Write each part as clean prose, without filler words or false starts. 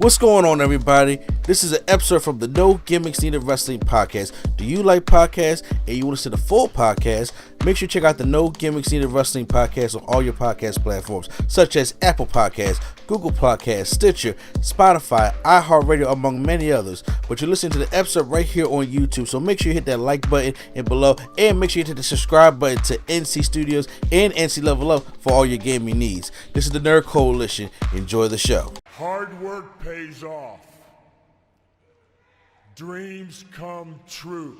What's going on, everybody? This is an episode from the No Gimmicks Needed Wrestling podcast. Do you like podcasts and you want to see the full podcast? Make sure you check out the No Gimmicks Needed Wrestling podcast on all your podcast platforms, such as Apple Podcasts, Google Podcasts, Stitcher, Spotify, iHeartRadio, among many others. But you're listening to the episode right here on YouTube, so make sure you hit that like button and below, and make sure you hit the subscribe button to NC Studios and NC Level Up for all your gaming needs. This is the Nerd Coalition. Enjoy the show. Hard work pays off. Dreams come true.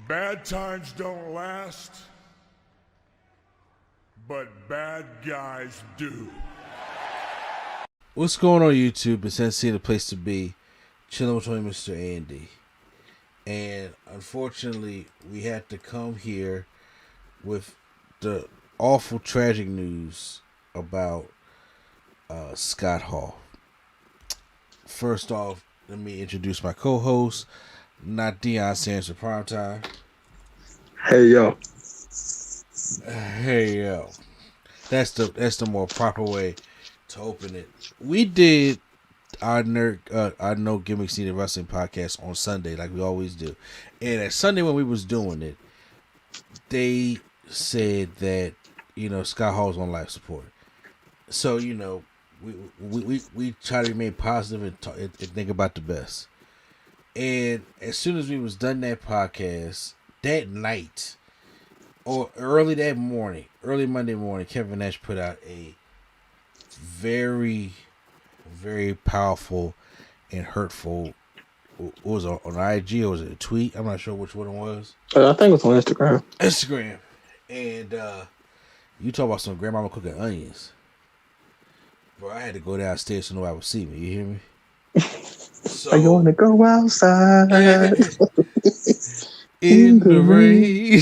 Bad times don't last, but bad guys do. What's going on, YouTube? It's NC, the place to be. Chilling with Mr. Andy. And unfortunately, we had to come here with the awful, tragic news about Scott Hall. First off, let me introduce my co-host, not Deion Sanders for Primetime. Hey yo. Hey yo. That's the more proper way to open it. We did our No Gimmicks Needed Wrestling podcast on Sunday, like we always do. And at Sunday when we was doing it, they said that, Scott Hall's on life support. So, we try to remain positive and think about the best. And as soon as we was done that podcast, that night, or early Monday morning, Kevin Nash put out a very, very powerful and hurtful, what was it, on IG, or was it a tweet? I'm not sure which one it was. I think it was on Instagram. And you talk about some grandmama cooking onions. Bro, I had to go downstairs so nobody would see me. You hear me? So, I want to go outside in the rain.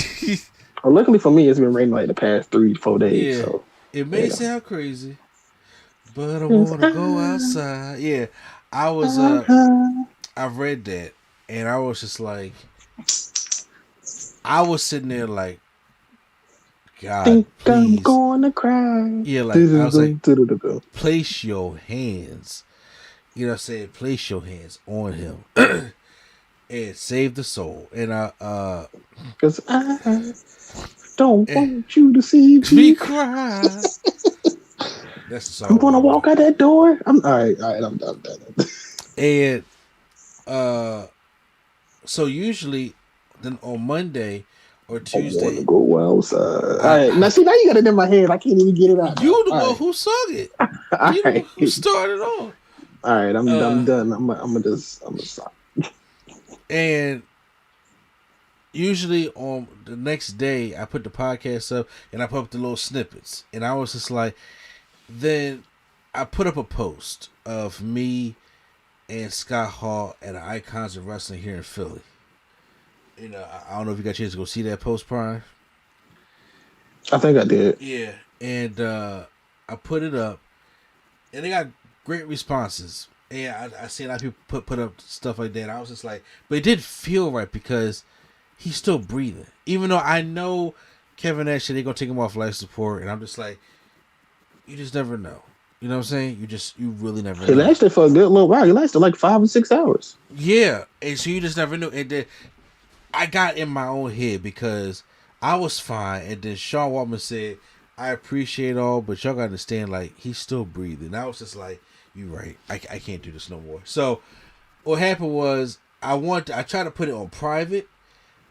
Well, luckily for me, it's been raining like the past 3-4 days. Yeah, so it may sound crazy, but I want to go outside. Yeah, I was. I read that, and I was just like, I was sitting there like, God, think please. I'm gonna cry. Yeah, like I was like, place your hands. You know what I'm saying? Place your hands on him and save the soul. And because I don't want you to see me cry. That's the song. I'm gonna walk out that door. I'm all right. I'm done. And so usually, then on Monday or Tuesday, I want to go outside. All right, now you got it in my head. I can't even get it out. You the one who sung it. You the one who started on. All right, I'm done. I'm gonna stop. And usually on the next day, I put the podcast up and I put up the little snippets, and I was just like, then I put up a post of me and Scott Hall at the Icons of Wrestling here in Philly. I don't know if you got a chance to go see that post, Prime. I think I did. Yeah, and I put it up, and they got great responses. And I see a lot of people put up stuff like that. And I was just like, but it did feel right because he's still breathing. Even though I know Kevin Nash said they're going to take him off life support, and I'm just like, you just never know. You know what I'm saying? You really never know. He lasted for a good little while. He lasted like 5 or 6 hours. Yeah, and so you just never knew. And then I got in my own head because I was fine, and then Sean Waltman said, I appreciate all, but y'all got to understand, like, he's still breathing. I was just like, you're right. I can't do this no more. So what happened was I tried to put it on private,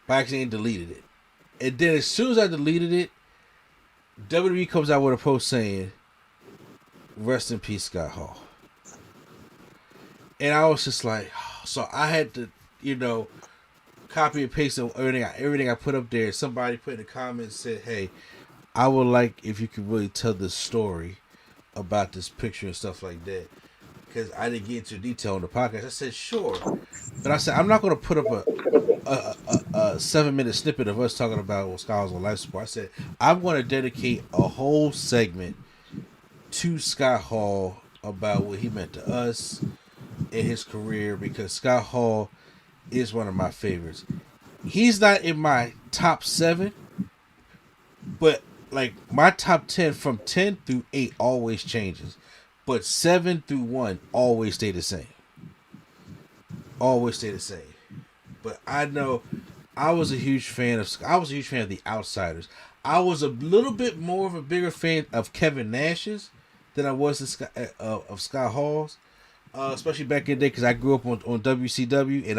but I accidentally deleted it. And then as soon as I deleted it, WWE comes out with a post saying, rest in peace, Scott Hall. And I was just like, so I had to, copy and paste everything I put up there. Somebody put in the comments, said, hey, I would like if you could really tell the story about this picture and stuff like that, because I didn't get into detail on the podcast. I said sure, but I said I'm not going to put up a 7-minute snippet of us talking about what Scott was on life support. I said I'm going to dedicate a whole segment to Scott Hall about what he meant to us in his career, because Scott Hall is one of my favorites. He's not in my top 7, but like my top 10 from 10 through 8 always changes, but 7 through 1 always stay the same. Always stay the same. But I know I was a huge fan of the Outsiders. I was a little bit more of a bigger fan of Kevin Nash's than I was of Scott Hall's, especially back in the day because I grew up on WCW and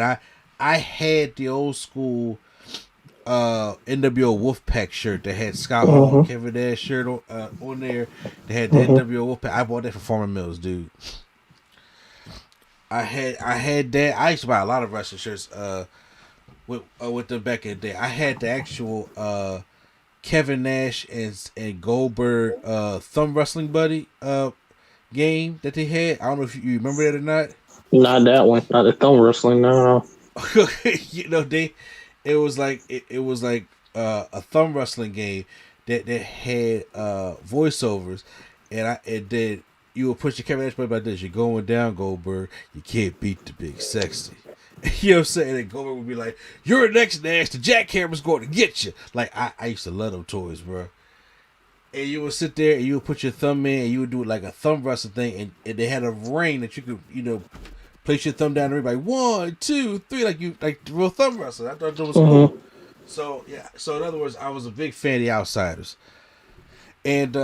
I had the old school NWO Wolfpack shirt that had Scott Hall and Uh-huh. Kevin Nash shirt on there. They had the Uh-huh. NWO Wolfpack. I bought that for Farmer Mills, dude. I had that. I used to buy a lot of wrestling shirts with them back in the day. I had the actual Kevin Nash and Goldberg thumb wrestling buddy game that they had. I don't know if you remember that or not. Not that one. Not the thumb wrestling. No. You know it was like a thumb wrestling game that had voiceovers, and then you would push your Kevin Nash button like this. You're going down, Goldberg. You can't beat the big sexy. You know what I'm saying? And Goldberg would be like, "You're next, Nash. The jackhammer's going to get you." Like I used to love them toys, bro. And you would sit there and you would put your thumb in and you would do it like a thumb wrestling thing, and they had a ring that you could place your thumb down and everybody 1, 2, 3 like the real thumb wrestling. I thought that was Uh-huh. cool. So yeah, so in other words, I was a big fan of the Outsiders, and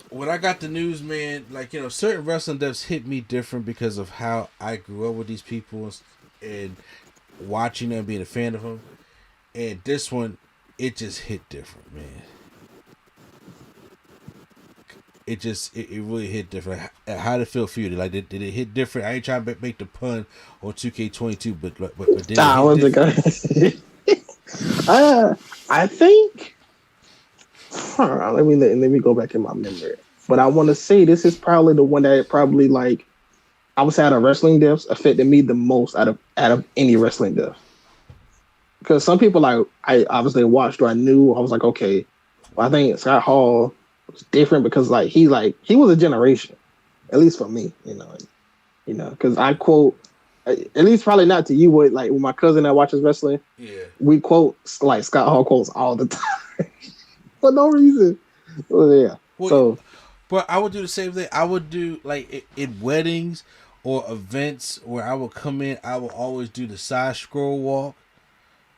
when I got the news, man, like certain wrestling devs hit me different because of how I grew up with these people and watching them, being a fan of them, and this one, it just hit different, man. It really hit different. How did it feel for you? Like did it hit different? I ain't trying to make the pun on 2K22, but did it I hit was the different? guy. I think. Let me go back in my memory. But I want to say this is probably the one that probably like I would say out of wrestling devs affected me the most out of any wrestling dev. Because some people like I obviously watched or I knew I was like okay, well, I think Scott Hall was different because he was a generation, at least for me, because I quote at least probably not to you, but like with my cousin that watches wrestling, Yeah. we quote like Scott Hall quotes all the time for no reason. So, yeah. Well, So but I would do the same thing. I would do like in weddings or events where I would come in. I would always do the side scroll walk.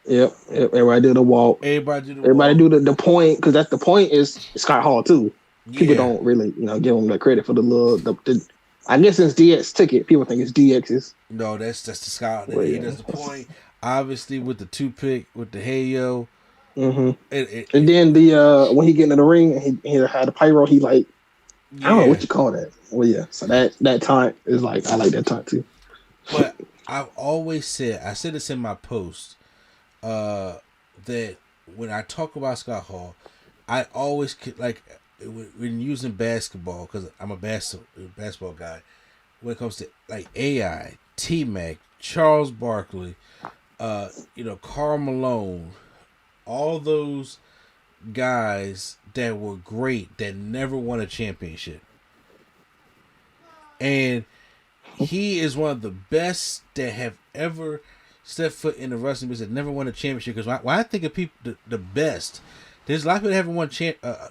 yep. Everybody do the walk. Everybody do the Everybody walk. do the point because that's the point is Scott Hall too. People Yeah. don't really give him the credit for the little the I guess since DX took it, people think it's DX's. No, that's the Scott. Well, He yeah. does the point. Obviously, with the toothpick, with the hey yo. hmm And It then the when he get in the ring, he had the pyro. He like I don't know yeah. what you call that. Well, yeah. So that time is like I like that time too. But I've always said, I said this in my post, that when I talk about Scott Hall, I always like when using basketball because I'm a basketball guy. When it comes to like AI, T Mac, Charles Barkley, Karl Malone, all those guys that were great that never won a championship, and he is one of the best that have ever stepped foot in the wrestling business that never won a championship. Because when I think of people, the best, there's a lot of people that haven't won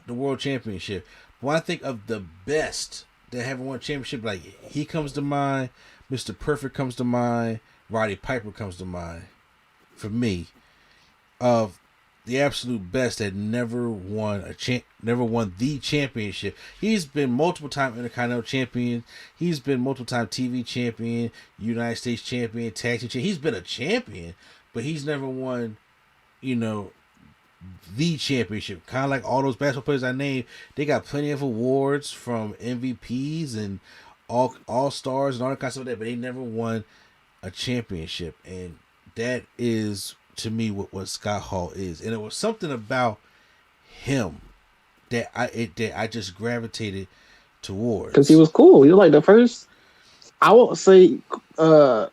the world championship. But when I think of the best that haven't won a championship, like he comes to mind, Mr. Perfect comes to mind, Roddy Piper comes to mind, for me, of the absolute best that never won the championship. He's been multiple time Intercontinental champion. He's been multiple time TV champion, United States champion, tag team champion. He's been a champion, but he's never won, the championship. Kind of like all those basketball players I named, they got plenty of awards from MVPs and all stars and all that kind of stuff like that, but they never won a championship, and that is to me what Scott Hall is, and it was something about him that I just gravitated Because he towards. was cool. He was like the first. I won't say Scott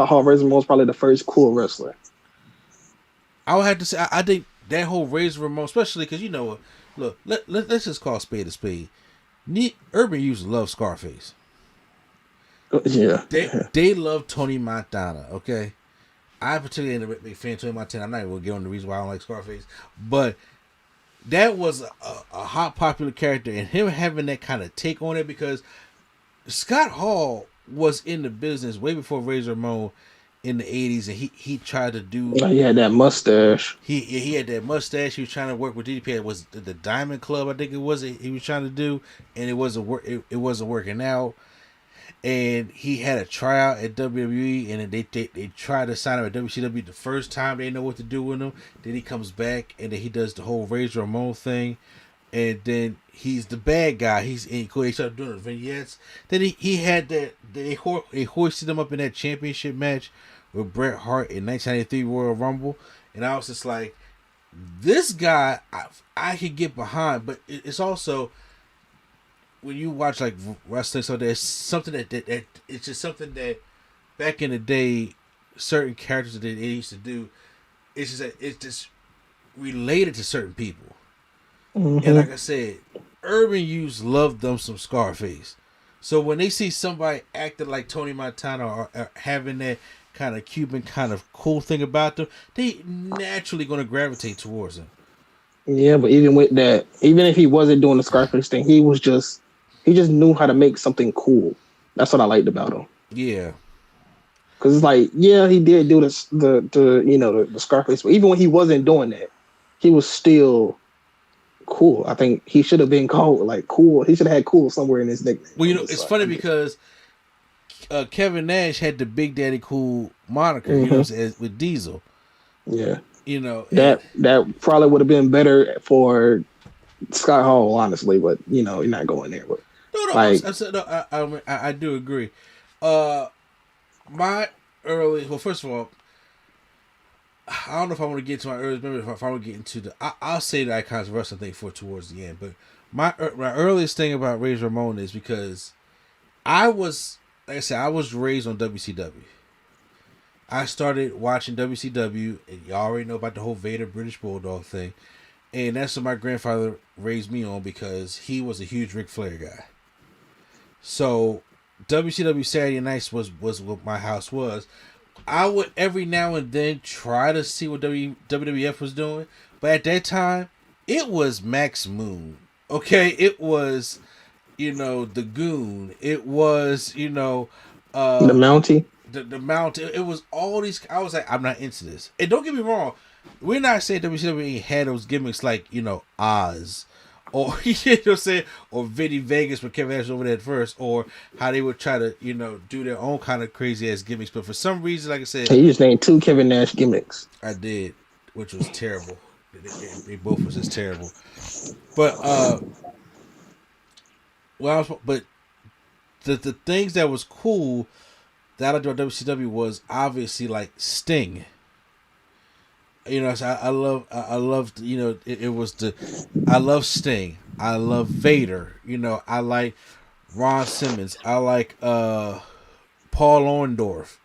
Hall Razor was probably the first cool wrestler. I would have to say I think that whole Razor Ramon, especially because look, let's just call a spade a spade. Urban used to love Scarface. Yeah. They love Tony Montana, okay? I particularly ended up a big fan of Tony Montana. I'm not even gonna get on the reason why I don't like Scarface, but that was a hot popular character, and him having that kind of take on it because Scott Hall was in the business way before Razor Ramon in the 80s, and he tried to do. He had that mustache. He had that mustache. He was trying to work with DDP. It was the Diamond Club, I think it was. He was trying to do, and it wasn't it wasn't working out. And he had a tryout at WWE, and they tried to sign him at WCW the first time. They didn't know what to do with him. Then he comes back, and then he does the whole Razor Ramon thing, and then he's the bad guy. They started doing the vignettes. Then he had that they hoisted him up in that championship match with Bret Hart in 1993 Royal Rumble, and I was just like, this guy I could get behind, but it's also when you watch like wrestling, so there's something that it's just something that back in the day, certain characters that they used to do, it's just that it's just related to certain people. Mm-hmm. And like I said, urban youths love them some Scarface. So when they see somebody acting like Tony Montana or having that kind of Cuban kind of cool thing about them, they naturally going to gravitate towards him. Yeah, but even with that, even if he wasn't doing the Scarface thing, he just knew how to make something cool. That's what I liked about him. Yeah. Because it's like, yeah, he did do the Scarface, but even when he wasn't doing that, he was still cool. I think he should have been called like Cool. He should have had Cool somewhere in his nickname. Well, it's funny because Kevin Nash had the Big Daddy Cool moniker, with Diesel. Yeah. That probably would have been better for Scott Hall, honestly, but you're not going there. But I do agree. First of all, I don't know if I want to get to my earliest memory. If I want to get into I'll say the Icons of Wrestling thing towards the end. But my earliest thing about Razor Ramon is because I was raised on WCW. I started watching WCW, and y'all already know about the whole Vader British Bulldog thing. And that's what my grandfather raised me on because he was a huge Ric Flair guy. So WCW Saturday nights was what my house was. I would every now and then try to see what WWF was doing. But at that time, it was Max Moon. Okay? It was, the Goon. It was, the Mountie. The Mountain. It was all these. I was like, I'm not into this. And don't get me wrong, we're not saying WCW had those gimmicks like Oz, or what I'm saying, or Vinny Vegas when Kevin Nash was over there at first, or how they would try to do their own kind of crazy ass gimmicks. But for some reason, like I said, you just named 2 Kevin Nash gimmicks. I did, which was terrible. They both was just terrible. But the things that was cool that I do at WCW was obviously like Sting. So I loved, it was I love Sting. I love Vader. I like Ron Simmons. I like Paul Orndorff.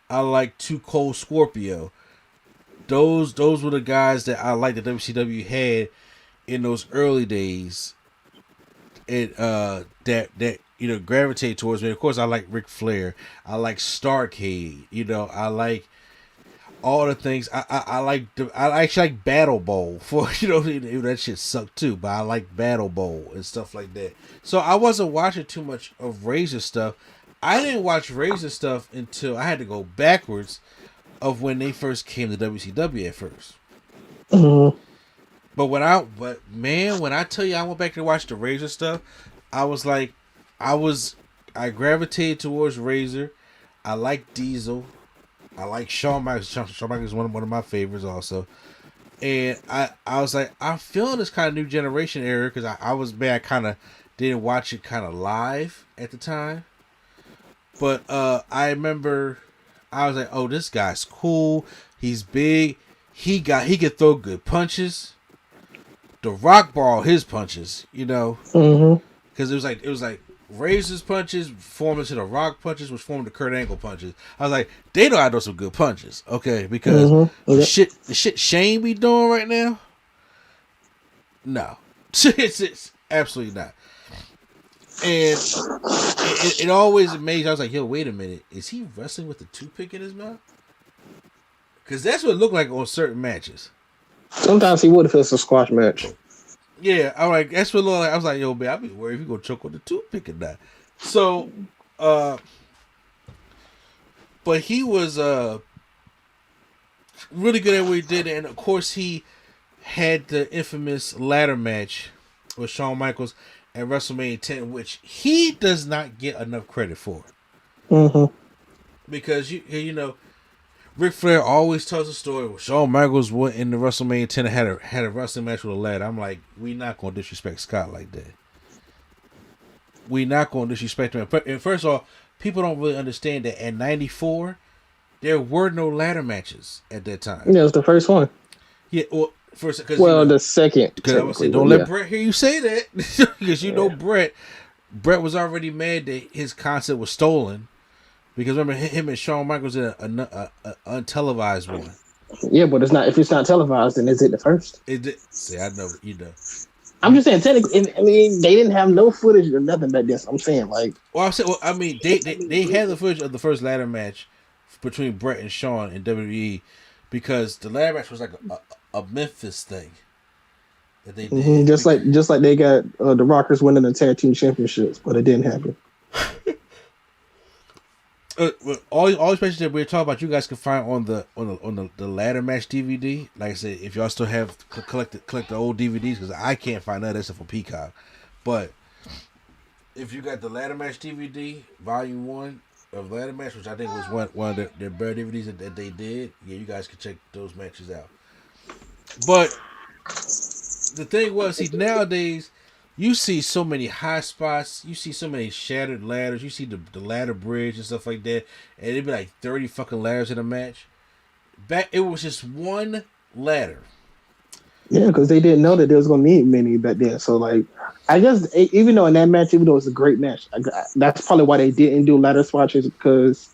I like Too Cold Scorpio. Those were the guys that I liked that WCW had in those early days. It that gravitate towards me. Of course, I like Ric Flair. I like Starcade. I like all the things. I actually like Battle Bowl for that shit sucked too. But I like Battle Bowl and stuff like that. So I wasn't watching too much of Razor stuff. I didn't watch Razor stuff until I had to go backwards of when they first came to WCW at first. Mm-hmm. But when I tell you I went back to watch the Razor stuff, I was like, I gravitated towards Razor. I like Diesel. I like Shawn Michaels. Shawn Michaels is one of my favorites also. And I was like, I'm feeling this kind of new generation era because I kind of didn't watch it kind of live at the time. But I remember I was like, oh, this guy's cool. He's big. He could throw good punches. The Rock borrowed his punches, Mm-hmm. Because it was like Razor's punches formed into the Rock punches, which formed the Kurt Angle punches. I was like, they know how to do some good punches, okay? Because the shit Shane be doing right now, no, it's absolutely not. And it always amazed. I was like, yo, wait a minute, is he wrestling with the toothpick in his mouth? Because that's what it looked like on certain matches. Sometimes he would if it's a squash match. Yeah, I'm like, that's what it looked like. I was like, yo, man, I'll be worried if you gonna choke on the toothpick or not. So, but he was really good at what he did, and of course he had the infamous ladder match with Shawn Michaels at WrestleMania 10, which he does not get enough credit for. Mm-hmm. Because you know, Ric Flair always tells a story where Shawn Michaels went in the WrestleMania 10 and had a wrestling match with a ladder. I'm like, we not gonna disrespect Scott like that. We not gonna disrespect him. And first of all, people don't really understand that at '94 there were no ladder matches at that time. Yeah, it was the first one. Yeah, well, first because the second. Because I would say, don't let Brett hear you say that, because you know Brett was already mad that his concept was stolen. Because remember, him and Shawn Michaels did an untelevised one. Yeah, but it's not. If it's not televised, then is it the first? It did. See, I know, you know. I'm just saying, technically, I mean, they didn't have no footage or nothing back then. So I'm saying, like, I mean, they had the footage of the first ladder match between Brett and Shawn in WWE, because the ladder match was like a Memphis thing that they did. Just like they got the Rockers winning the tag team championships, but it didn't happen. All these matches that we're talking about, you guys can find on the ladder match DVD. Like I said, if y'all still have collect the old DVDs, because I can't find none of that stuff for Peacock. But if you got the ladder match DVD, Volume 1 of ladder match, which I think was one of their better DVDs that they did, yeah, you guys can check those matches out. But the thing was, see, nowadays you see so many high spots, you see so many shattered ladders, you see the ladder bridge and stuff like that, and it'd be like 30 fucking ladders in a match. Back, it was just one ladder. Yeah, because they didn't know that there was going to need many back then. So, like, I guess, even though in that match, even though it's a great match, that's probably why they didn't do ladder spots, because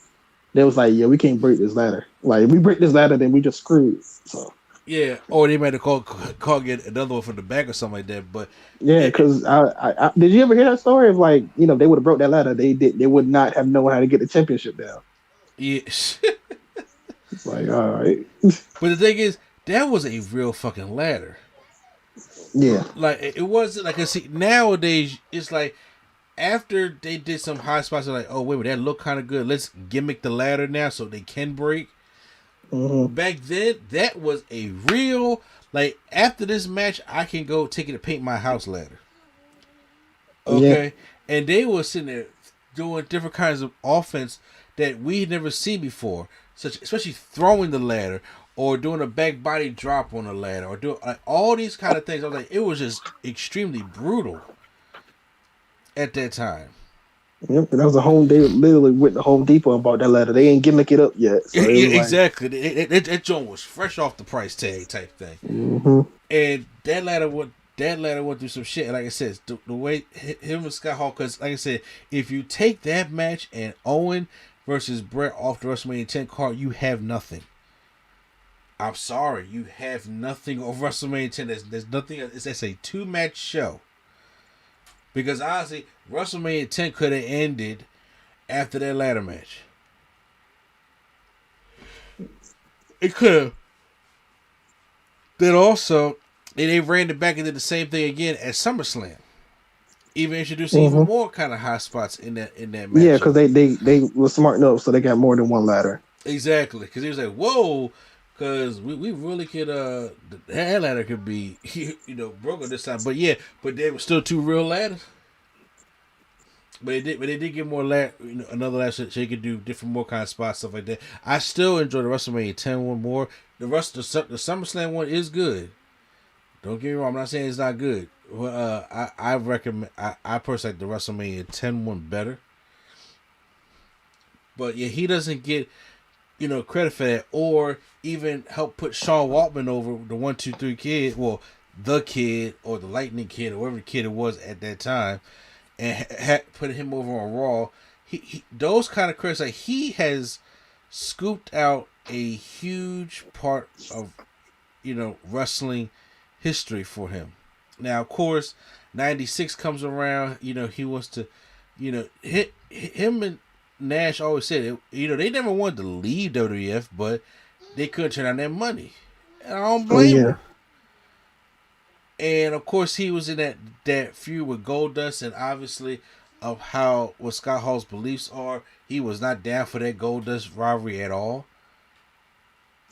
they was like, yeah, we can't break this ladder. Like, if we break this ladder, then we just screwed. So. Yeah, or they might have called get another one from the back or something like that. But yeah, because I did you ever hear that story of, like, you know, they would have broke that ladder, they would not have known how to get the championship down. Yeah, it's like, all right. But the thing is, that was a real fucking ladder. Yeah, like it wasn't like, I see nowadays it's like after they did some high spots, they're like, oh wait, that look kind of good. Let's gimmick the ladder now so they can break. Mm-hmm. Back then, that was a real, like, after this match, I can go take it to paint my house ladder. Okay? Yeah. And they were sitting there doing different kinds of offense that we had never seen before, especially throwing the ladder or doing a back body drop on the ladder or doing like, all these kind of things. I was like, it was just extremely brutal at that time. Yep, and that was a home. They literally went to Home Depot and bought that ladder. They ain't gimmick it up yet. So yeah, exactly. That joint was fresh off the price tag type thing. Mm-hmm. And that ladder went through some shit. And like I said, the way him and Scott Hall, because like I said, if you take that match and Owen versus Brett off the WrestleMania 10 card, you have nothing. I'm sorry, you have nothing on WrestleMania 10. There's nothing. It's a 2-match show. Because honestly, WrestleMania 10 could have ended after that ladder match. It could have. Then also, they ran it back and did the same thing again at SummerSlam. Even introducing even more kind of high spots in that match. Yeah, because they were smart enough, so they got more than one ladder. Exactly, because he was like, whoa, because we really could, that ladder could be, broken this time. But yeah, but there were still 2 real ladders. But they did get more another ladder so you could do different more kind of spots, stuff like that. I still enjoy the WrestleMania 10 one more. The SummerSlam one is good. Don't get me wrong, I'm not saying it's not good. Well, I recommend, I personally like the WrestleMania 10 one better. But yeah, he doesn't get credit for that, or even help put Sean Waltman over, the 1, 2, 3 kid, well, the kid or the Lightning kid or whatever kid it was at that time, and put him over on Raw. He those kind of credits, like, he has scooped out a huge part of wrestling history for him. Now, of course, 96 comes around. He wants to, him and Nash always said it. They never wanted to leave WWF, but they couldn't turn down that money. And I don't Oh blame yeah. them. And of course, he was in that feud with Goldust, and obviously, of how what Scott Hall's beliefs are, he was not down for that Goldust rivalry at all.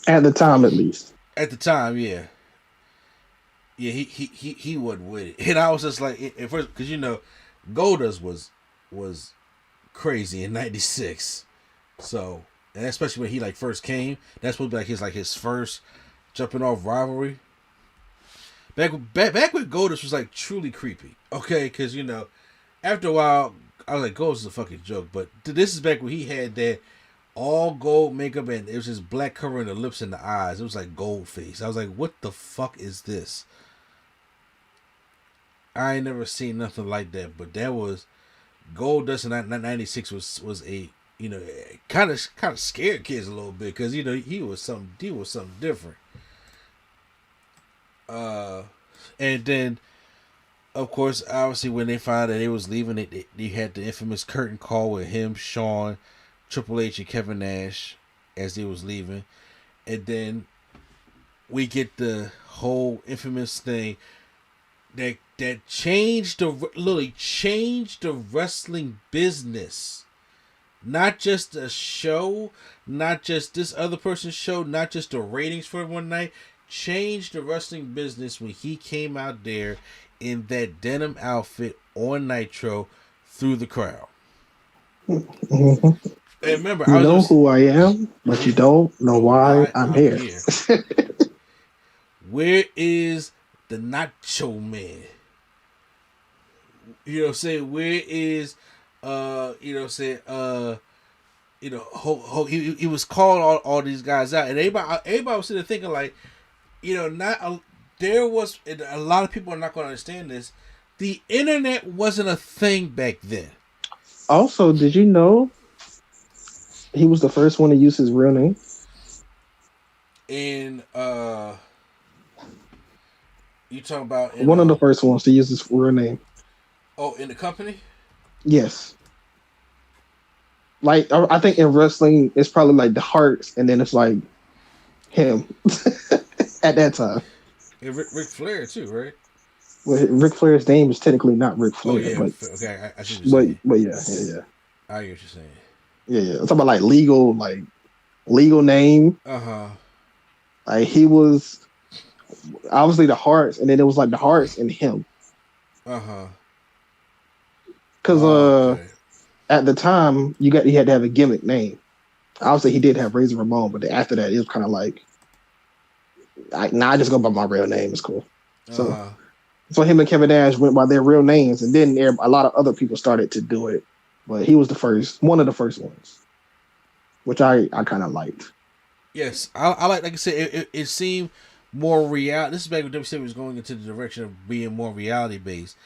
At the time, at least. At the time, yeah, he wasn't with it, and I was just like, at first, because Goldust was crazy in '96, so and especially when he like first came, that's supposed to be like his first jumping off rivalry. Back when Goldust was like truly creepy, okay, because after a while I was like, Goldust is a fucking joke, but this is back when he had that all gold makeup and it was just black covering the lips and the eyes. It was like gold face. I was like, what the fuck is this? I ain't never seen nothing like that, but that was Goldust in '96 was a kind of scared kids a little bit because he was something different. And then of course, obviously, when they found that they was leaving, they had the infamous curtain call with him, Shawn, Triple H, and Kevin Nash as they was leaving, and then we get the whole infamous thing that literally changed the wrestling business. Not just the show, not just this other person's show, not just the ratings for one night. Changed the wrestling business when he came out there in that denim outfit on Nitro through the crowd. Mm-hmm. And remember, you know who I am, but you don't know why I'm here. Where is the Nacho Man? You know what I'm saying? Where is he was calling all these guys out, and everybody was sitting there thinking like, there was a lot of people are not going to understand this. The internet wasn't a thing back then. Also, did you know he was the first one to use his real name? You talking about one of the first ones to use his real name? Oh, in the company? Yes. Like I think in wrestling, it's probably like the Hearts, and then it's like him at that time. Yeah, Ric Flair too, right? Well, Ric Flair's name is technically not Ric Flair. Oh yeah, but, okay, I see what you're saying. But yeah. I get what you're saying. Yeah. I'm talking about like legal name. Like he was obviously the Hearts, and then it was like the Hearts and him. Because at the time you had to have a gimmick name. Obviously he did have Razor Ramon, but after that it was kind of like, I just go by my real name. It's cool. So him and Kevin Nash went by their real names, and then a lot of other people started to do it. But he was one of the first ones, which I kind of liked. Yes, I like I said, it seemed more real. This is back when WWE was going into the direction of being more reality based,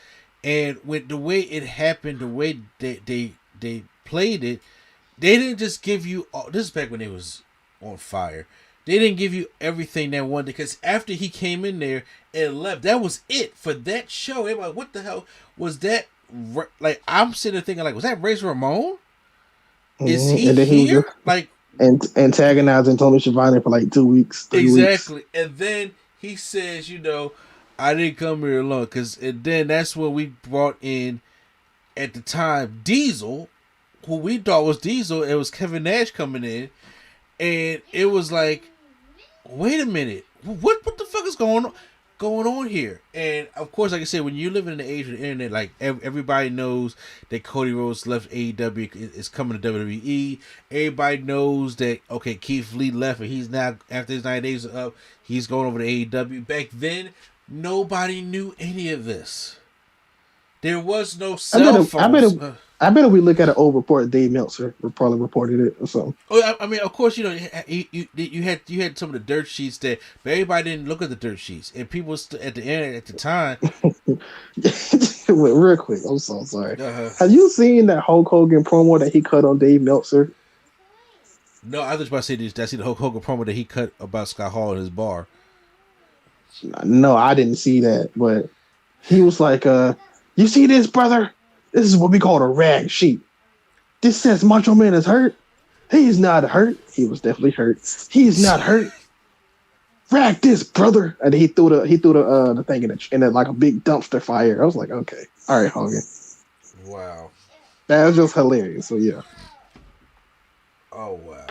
and with the way it happened, the way they played it, they didn't just give you. This is back when they was on fire. They didn't give you everything they wanted, because after he came in there and left, that was it for that show. Everybody, what the hell was that? Like, I'm sitting there thinking, like, was that Razor Ramon? Is he here? And antagonizing Tony Schiavone for like 2 weeks. Exactly. Weeks. And then he says, I didn't come here alone. And then that's when we brought in, at the time, Diesel, who we thought was Diesel. It was Kevin Nash coming in. And it was like, wait a minute, what the fuck is going on here? And of course, like I said, when you live in the age of the internet, like everybody knows that Cody Rhodes left AEW, is coming to WWE. Everybody knows that Keith Lee left, and he's now, after his 9 days are up, he's going over to AEW. Back then, nobody knew any of this. There was no cell phones. I bet if we look at an old report, Dave Meltzer probably reported it or something. Oh, I mean, of course, you had some of the dirt sheets but everybody didn't look at the dirt sheets, and people at the internet at the time. Real quick, I'm so sorry. Have you seen that Hulk Hogan promo that he cut on Dave Meltzer? No, I was about to say this. I see the Hulk Hogan promo that he cut about Scott Hall in his bar. No, I didn't see that, but he was like, "You see this, brother? This is what we call a rag sheet. This says Macho Man is hurt. He's not hurt. He was definitely hurt. He's not hurt. Frag this, brother. And he threw the thing in it like a big dumpster fire. I was like, okay, all right, Hogan. Wow. That was just hilarious. So yeah. Oh wow.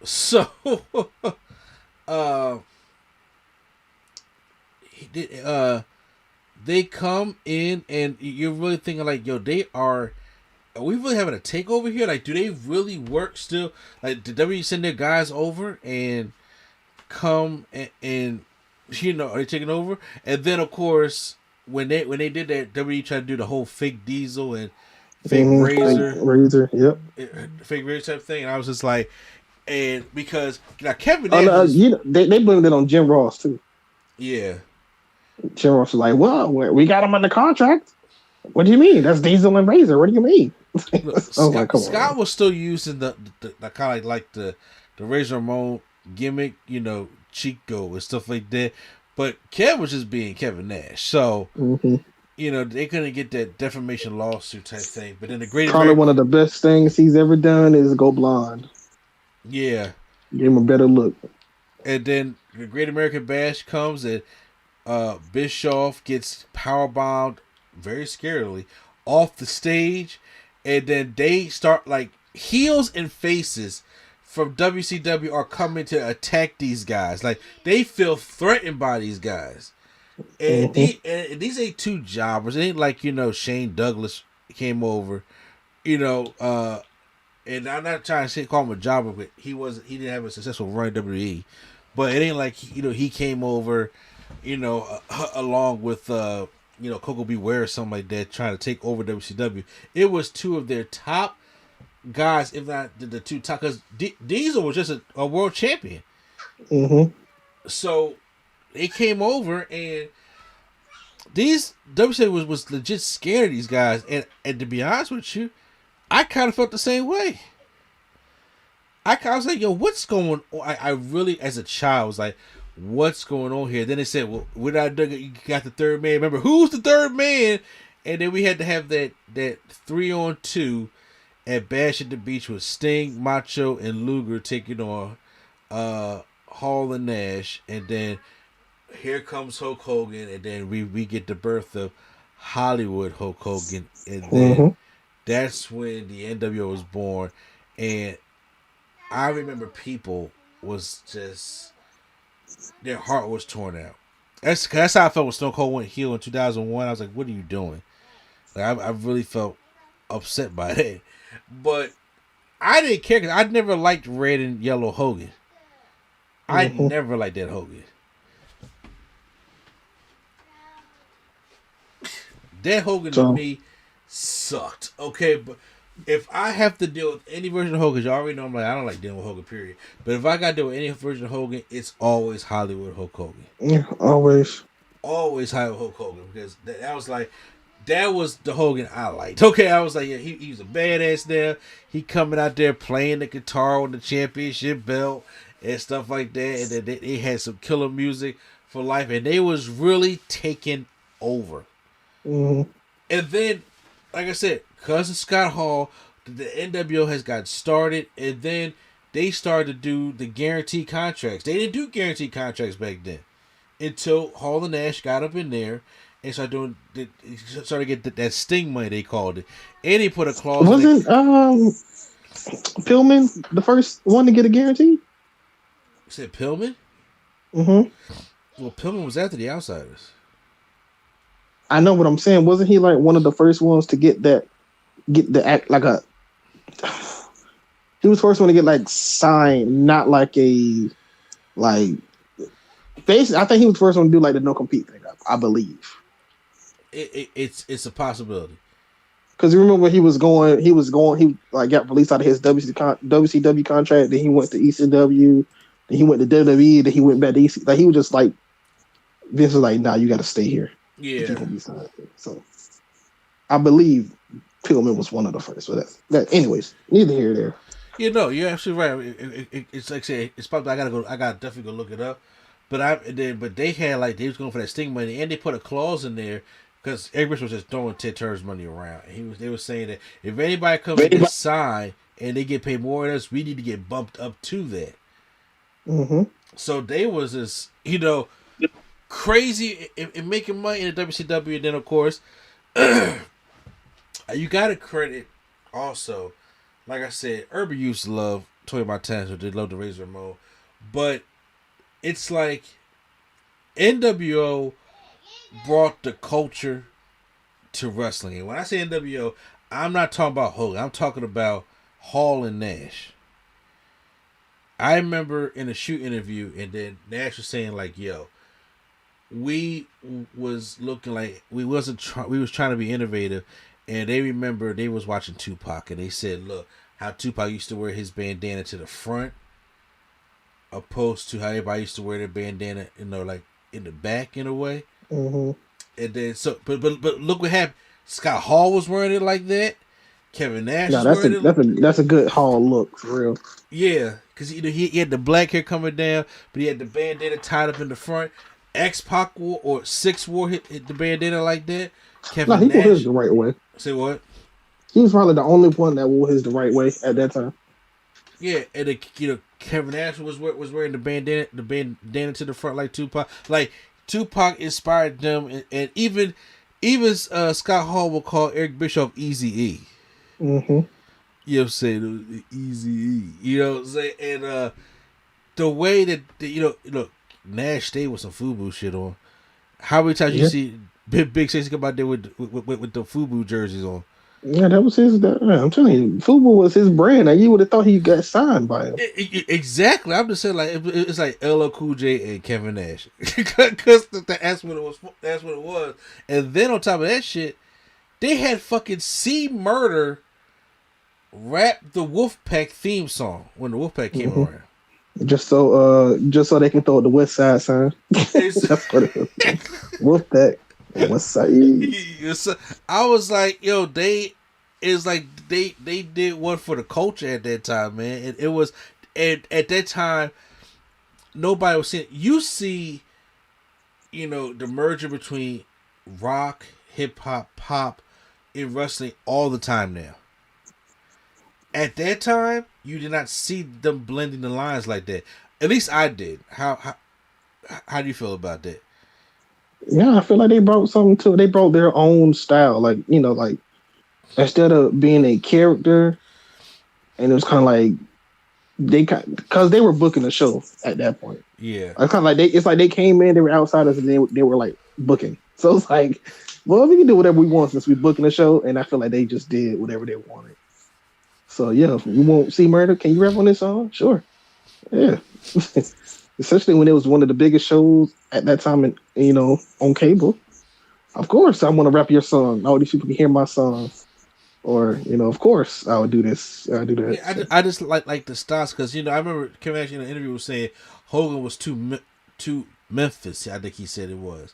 So, uh, he did, they come in and you're really thinking like, yo, are we really having a takeover here? Like, do they really work still? Like, did WWE send their guys over and come and you know, are they taking over? And then of course when they did that, WWE tried to do the whole fake Diesel and fake Razor, Fake Razor. Yep. fake Razor type thing. And I was just like, and because now Kevin Oh Nash no, was, they blamed it on Jim Ross too. yeah. Jim Ross was like, "Well, we got him under contract. What do you mean? That's Diesel and Razor. What do you mean?" I Look, was Scott, like, "Come Scott on." was still using the kind of like the Razor Ramon gimmick, you know, Chico and stuff like that. But Kev was just being Kevin Nash, so Mm-hmm. you know they couldn't get that defamation lawsuit type thing. But then the Great Probably American, one of the best things he's ever done is go blonde. yeah, Give him a better look. and then the Great American Bash comes and Bischoff gets powerbombed very scarily off the stage, and then they start like heels and faces from WCW are coming to attack these guys. Like they feel threatened by these guys, and, Mm-hmm. these ain't two jobbers. It ain't like you know Shane Douglas came over, you know. And I'm not trying to say call him a jobber, but he didn't have a successful run in WWE. But it ain't like you know he came over, you know, along with you know Coco Beware or something like that, trying to take over WCW. It was two of their top guys, if not the two top. Because Diesel was just a world champion, Mm-hmm. so they came over and these WCW was legit scared of these guys. And to be honest with you, I kind of felt the same way. I was like, yo, what's going on? I really, as a child, was like, what's going on here? Then they said, well, without you got the third man. Remember, who's the third man? And then we had to have that 3-on-2 at Bash at the Beach with Sting, Macho, and Luger taking on Hall and Nash. And then here comes Hulk Hogan. And then we get the birth of Hollywood Hulk Hogan. And then Mm-hmm. that's when the NWO was born. And I remember people was just their heart was torn out. That's how I felt when Stone Cold went heel in 2001. I was like, "What are you doing?" Like I really felt upset by that. But I didn't care because I never liked red and yellow Hogan. I Mm-hmm. never liked that Hogan. That Hogan to So me sucked. Okay, but if I have to deal with any version of Hogan, you already know I'm like I don't like dealing with Hogan. Period. But if I got to deal with any version of Hogan, it's always Hollywood Hulk Hogan. yeah, always. Always Hollywood Hulk Hogan because that was like that was the Hogan I liked. Okay, I was like yeah, he was a badass there. He coming out there playing the guitar on the championship belt and stuff like that. And then they had some killer music for life, and they was really taking over. Mm-hmm. And then, like I said, cousin Scott Hall, the NWO has got started, and then they started to do the guaranteed contracts. They didn't do guaranteed contracts back then until Hall and Nash got up in there and started to get that Sting money they called it, and he put a clause. Wasn't Pillman the first one to get a guarantee? Said Pillman. Mm-hmm. Well, Pillman was after the Outsiders. I know what I'm saying. Wasn't he like one of the first ones to get the act like a? He was the first one to get like signed, not like a like. Basically, I think he was the first one to do like the no compete thing. I believe. It's a possibility. Because you remember he like got released out of his WCW contract. Then he went to ECW. Then he went to WWE. Then he went back to EC. Like he was just like, Vince was like, "Nah, you got to stay here." Yeah. So I believe Pillman was one of the first. So anyways, neither here nor there. You know, you're absolutely right. It's like I say, it's probably I gotta definitely go look it up. But they had like they was going for that Sting money, and they put a clause in there because Eric Bischoff was just throwing Ted Turner's money around. They were saying that if anybody comes and gets signed and they get paid more than us, we need to get bumped up to that. Mm-hmm. So they was this, crazy in making money in the WCW. And then, of course, you got to credit also, like I said, Urban used to love Toy Montana, they love the Razor Ramon. But it's like NWO brought the culture to wrestling. And when I say NWO, I'm not talking about Hogan. I'm talking about Hall and Nash. I remember in a shoot interview, and then Nash was saying like, "Yo, we was looking like we was trying to be innovative," and they remember they was watching Tupac, and they said, "Look, how Tupac used to wear his bandana to the front, opposed to how everybody used to wear their bandana, like in the back in a way." Mm-hmm. And then but look what happened. Scott Hall was wearing it like that. Kevin Nash No, was wearing it. that's a good Hall look for real. Yeah, because he had the black hair coming down, but he had the bandana tied up in the front. X-Pac wore, or Six wore hit the bandana like that. No, Kevin he wore his Nash. the right way. Say what? He was probably the only one that wore his the right way at that time. Yeah, and Kevin Nash was wearing the bandana to the front like Tupac. Like Tupac inspired them, and even Scott Hall will call Eric Bischoff Easy E. Mm-hmm. You know what I'm saying? Easy E. You know what I'm saying? And the way that Nash stayed with some FUBU shit on. How many times you see Big Sexy come out there with the FUBU jerseys on? Yeah, that was his. I'm telling you, FUBU was his brand. And you would have thought he got signed by him. Exactly. I'm just saying, like it's like LL Cool J and Kevin Nash, because that's what it was. That's what it was. And then on top of that shit, they had fucking C Murder rap the Wolfpack theme song when the Wolfpack came around. Just so they can throw the West Side sign. That's what it was. Wolfpack, West Side. I was like, yo, they did one for the culture at that time, man. And it was, and at that time, nobody was seeing. You see, the merger between rock, hip hop, pop, in wrestling all the time now. At that time, you did not see them blending the lines like that. At least I did. How do you feel about that? Yeah, I feel like they brought something to it. They brought their own style. Like, like instead of being a character, and it was kind of like because they were booking the show at that point. Yeah. It's kind of like they came in, they were outsiders, and they were like booking. So it's like, well, we can do whatever we want since we're booking the show, and I feel like they just did whatever they wanted. So yeah, if you won't see Murder, can you rap on this song? Sure. Yeah. Especially when it was one of the biggest shows at that time, on cable. Of course, I want to rap your song. All these people can hear my song. Or, of course, I would do this. I do that. Yeah, I just like the styles because, I remember Kevin Nash in an interview was saying Hogan was too Memphis. I think he said it was.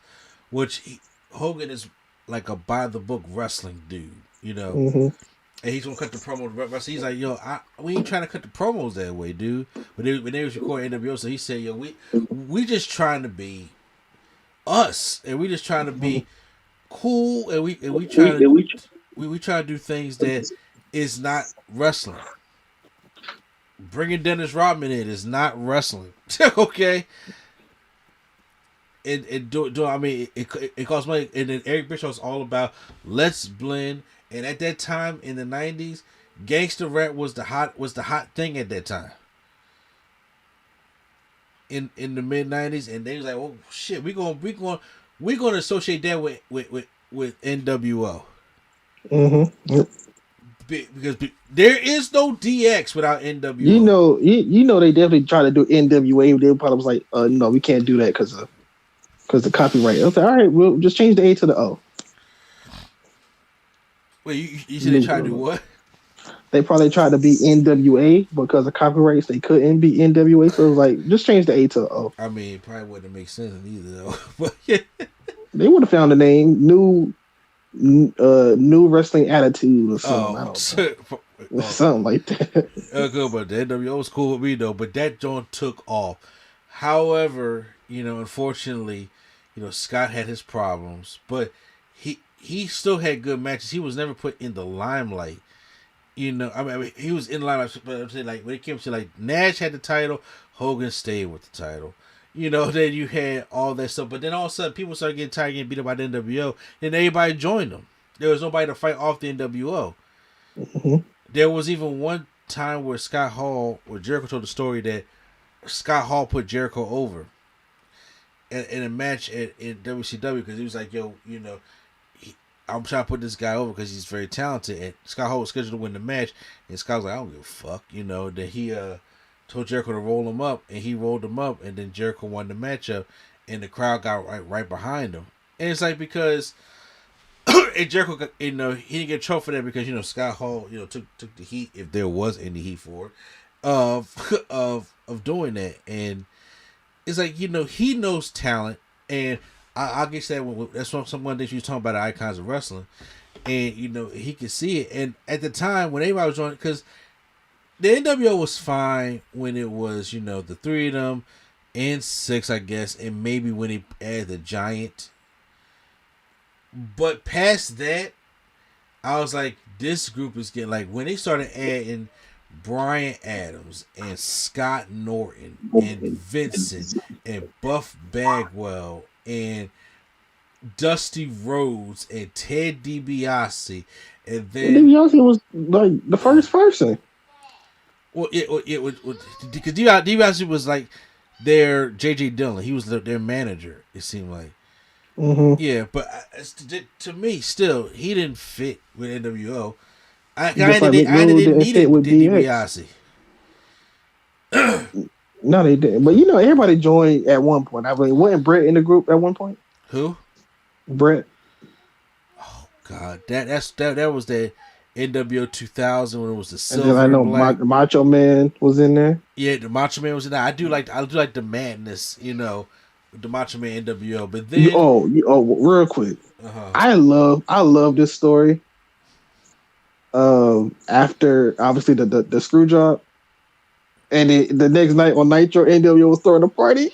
Hogan is like a by-the-book wrestling dude, Mm-hmm. And he's gonna cut the promo. He's like, yo, we ain't trying to cut the promos that way, dude. When they was recording NWO, so he said, yo, we just trying to be us, and we just trying to be cool, and we try to do things that is not wrestling. Bringing Dennis Rodman in is not wrestling, okay? And it costs money, and then Eric Bischoff's all about let's blend. And at that time in the 90s, gangster rap was the hot thing at that time. In the mid 90s, and they was like, "Oh shit, we gonna associate that with NWO." Mm-hmm. Yep. Because there is no DX without NWO. You know they definitely tried to do NWA. They probably was like, no, we can't do that because the copyright. I was like, all right, we'll just change the A to the O. Wait, you said they tried to do what? They probably tried to be NWA because of copyrights. They couldn't be NWA, so it was like, just change the A to the O. I mean, it probably wouldn't make sense either, though. But yeah. They would have found a name, new wrestling attitude or something. Something like that. Good, but the NWO was cool with me though. But that joint took off. However, unfortunately, Scott had his problems, but he still had good matches. He was never put in the limelight I mean, he was in line, but I'm saying like when it came to like Nash had the title, Hogan stayed with the title. Then you had all that stuff, but then all of a sudden people started getting tired of getting beat up by the NWO. Then everybody joined them. There was nobody to fight off the NWO. Mm-hmm. There was even one time where Jericho told the story that Scott Hall put Jericho over in a match in WCW because he was like, yo, I'm trying to put this guy over because he's very talented. And Scott Hall was scheduled to win the match, and Scott was like, I don't give a fuck, Then he told Jericho to roll him up, and he rolled him up, and then Jericho won the matchup, and the crowd got right behind him. And it's like because and Jericho, he didn't get trouble for that because Scott Hall, took the heat if there was any heat for it, of doing that, and it's like he knows talent, and I guess that's one that you was talking about the icons of wrestling, and he could see it, and at the time when everybody was joining, because the NWO was fine when it was the three of them and six, I guess, and maybe when he added the Giant. But past that, I was like, this group is getting like when they started adding Brian Adams and Scott Norton and Vincent and Buff Bagwell and Dusty Rhodes and Ted DiBiase, and then DiBiase was like the first person. Well, it was because DiBiase was like their JJ Dillon. He was their manager. It seemed like. Mm-hmm. Yeah, but to me, still, he didn't fit with NWO. I didn't need it with DiBiase. DiBiase. No, they didn't. But everybody joined at one point. I mean, wasn't Brett in the group at one point? Who? Brett. Oh God, that was the NWO 2000 when it was the silver. And then I know Macho Man was in there. Yeah, the Macho Man was in there. I do like the madness, the Macho Man NWO. But then real quick, I love this story. After obviously the screw job, and the next night on Nitro, NWO was throwing a party.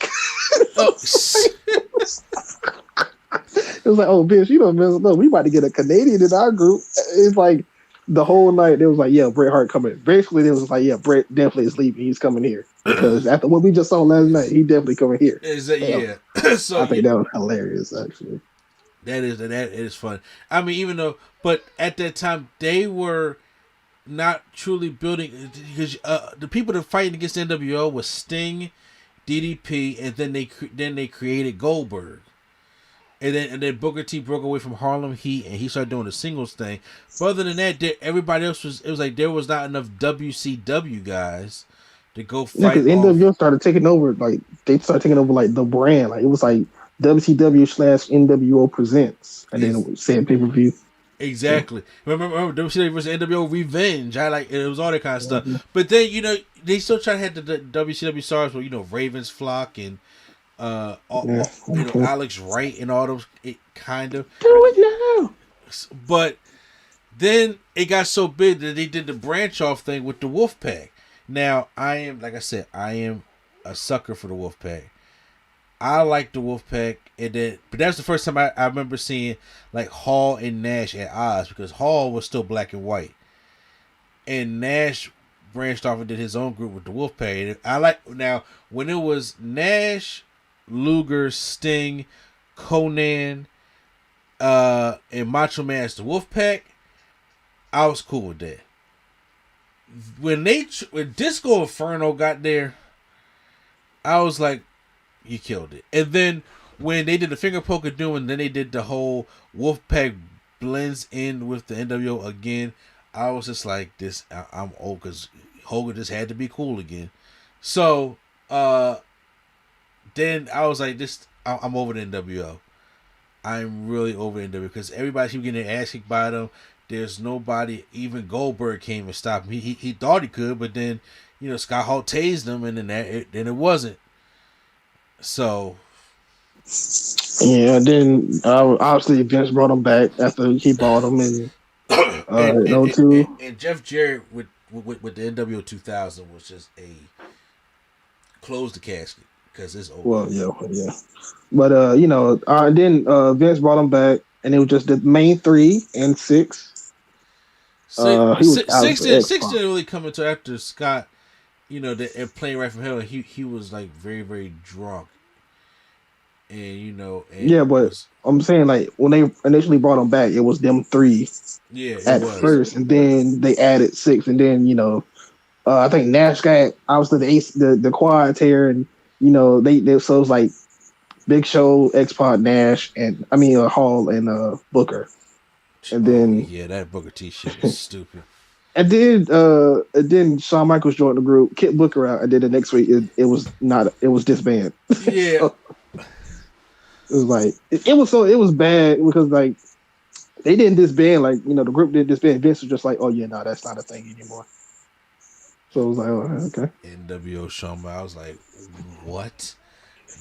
It was like, oh bitch, you don't mess up. We about to get a Canadian in our group. It's like the whole night they was like, yeah, Bret Hart coming. Basically, they was like, yeah, Bret definitely is leaving. He's coming here because after what we just saw last night, he definitely coming here. Yeah. So I think that was hilarious, actually. That is fun. I mean, but at that time they were not truly building because the people that fighting against the NWO was Sting, DDP, and then they created Goldberg. And then Booker T broke away from Harlem Heat and he started doing the singles thing. But other than that, everybody else it was like there was not enough WCW guys to go fight. Yeah, because NWO started taking over, like they started taking over like the brand. Like it was like WCW/NWO presents, and then it would say pay-per-view. Exactly. Yeah. Remember WCW versus NWO Revenge. It was all that kind of stuff. Mm-hmm. But then they still try to have the WCW stars with Ravens Flock and Alex Wright and all those kind of do it now. But then it got so big that they did the branch off thing with the Wolfpack. Now I am a sucker for the Wolfpack. I like the Wolfpack, but that's the first time I remember seeing like Hall and Nash at odds because Hall was still black and white, and Nash branched off and did his own group with the Wolfpack. And I like now when it was Nash, Luger, Sting, Conan, and Macho Man as the Wolfpack, I was cool with that. When Disco Inferno got there, I was like, you killed it. And then when they did the finger poke of doom and then they did the whole Wolfpack blends in with the NWO again, I was just like, this, I'm old because Hogan just had to be cool again. So, then I was like, I'm over the NWO. I'm really over the NWO because everybody keep getting their ass kicked by them. There's nobody, even Goldberg came and stopped him. He thought he could, but then, Scott Hall tased him and then it wasn't. So. Yeah, then obviously Vince brought him back after he bought him and Jeff Jarrett with the NWO 2000 was just a close the casket because it's over. Well, yeah. But then Vince brought him back, and it was just the main 3 and 6. He was out Six for didn't X Pac. really come until after Scott, and playing right from hell. He was like very very drunk, and and Yeah, but was I'm saying like when they initially brought him back, it was them three yeah it at was first, and then they added six, and then I think Nash got obviously the quad tear, and they so it was like Big Show, X Pac, Nash, and I mean Hall and Booker, and oh then yeah that Booker T shit was stupid. and then Shawn Michaels joined the group, kicked Booker out, and then the next week it was disbanded. Yeah, So it was like it was bad because like they didn't disband, like the group didn't disband. Vince was just like, oh yeah, no, that's not a thing anymore. So it was like, oh, okay. NWO Shawn. I was like, what,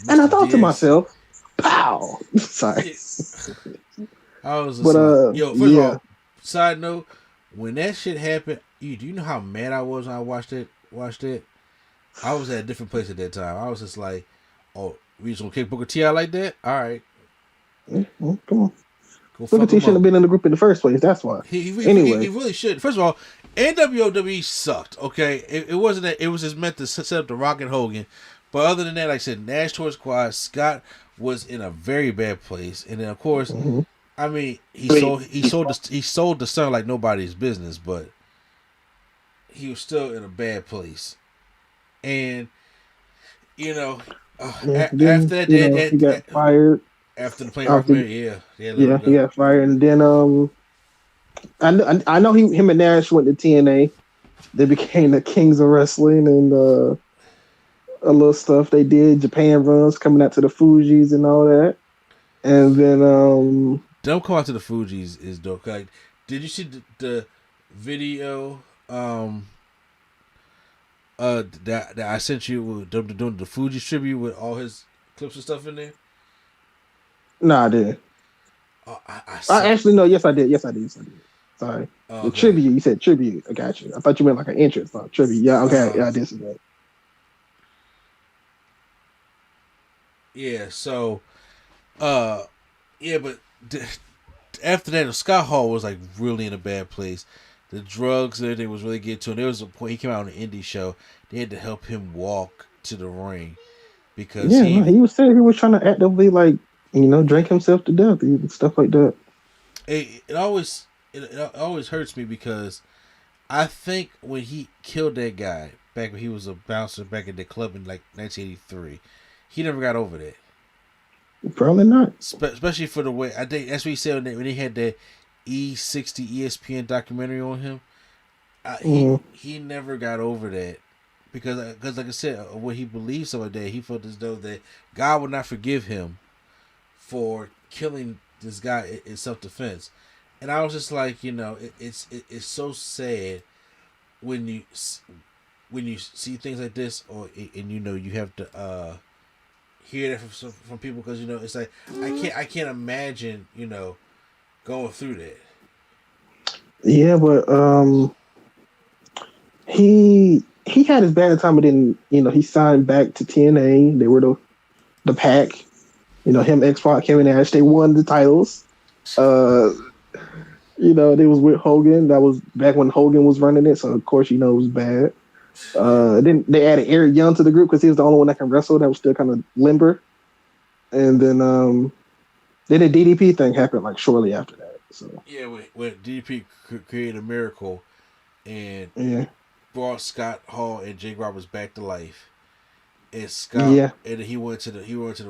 And I Mister thought to DX? myself, pow. Sorry. Yeah. I was But just like, yo. First of yeah. all, side note, when that shit happened, do you know how mad I was when I watched it? Watched it. I was at a different place at that time. I was just like, oh, we just gonna kick Booker T out like that? All right, Well, come on. go Booker fuck T him shouldn't have up. been in the group in the first place. That's why. He Anyway, really should. First of all, NWO sucked. Okay, it wasn't that. It was just meant to set up the Rock and Hogan. But other than that, like I said, Nash towards Quad, Scott was in a very bad place, and then of course, hmm I mean, he sold the son like nobody's business, but he was still in a bad place. And you know, yeah. Then after that, he got fired. after the plane off After man, yeah, let him yeah, he go. got fired, and then I know him and Nash went to TNA. They became the Kings of Wrestling, and a little stuff they did, Japan runs coming out to the Fuji's and all that. And then Don't come out to the Fuji's is dope. Like, did you see the video? That I sent you with them doing the Fuji tribute with all his clips and stuff in there. no, I didn't. Oh, I I sent. actually no, yes I did. Yes I did. Yes I did. Sorry. Oh, The okay. tribute, you said tribute. I got you. I thought you meant like an entrance. No, tribute. Yeah, okay. Uh, Yeah, I did see that. yeah. So, uh, yeah, but after that, Scott Hall was like really in a bad place. The drugs and everything was really getting to him. There was a point he came out on an indie show. They had to help him walk to the ring because Yeah, no, he was saying he was trying to actively like, drink himself to death and stuff like that. it always it always hurts me because I think when he killed that guy back when he was a bouncer back at the club in like 1983, he never got over that. Probably not. Especially for the way I think that's what he said when he had that E60 ESPN documentary on him. Mm, He never got over that because like I said, what he believed so that he felt as though that God would not forgive him for killing this guy in self defense, and I was just like, it's so sad when you see things like this, and you have to hear that from people because it's like I can't imagine going through that. yeah, but he had his bad time, but then he signed back to TNA. They were the pack. Him, X Pac, Kevin Nash. They won the titles. Uh, they was with Hogan. That was back when Hogan was running it, so of course it was bad. Yeah. Then they added Eric Young to the group because he was the only one that can wrestle that was still kind of limber. And then the DDP thing happened like shortly after that. So Yeah, when DDP created a miracle and yeah, brought Scott Hall and Jake Roberts back to life, and Scott yeah. and he went to the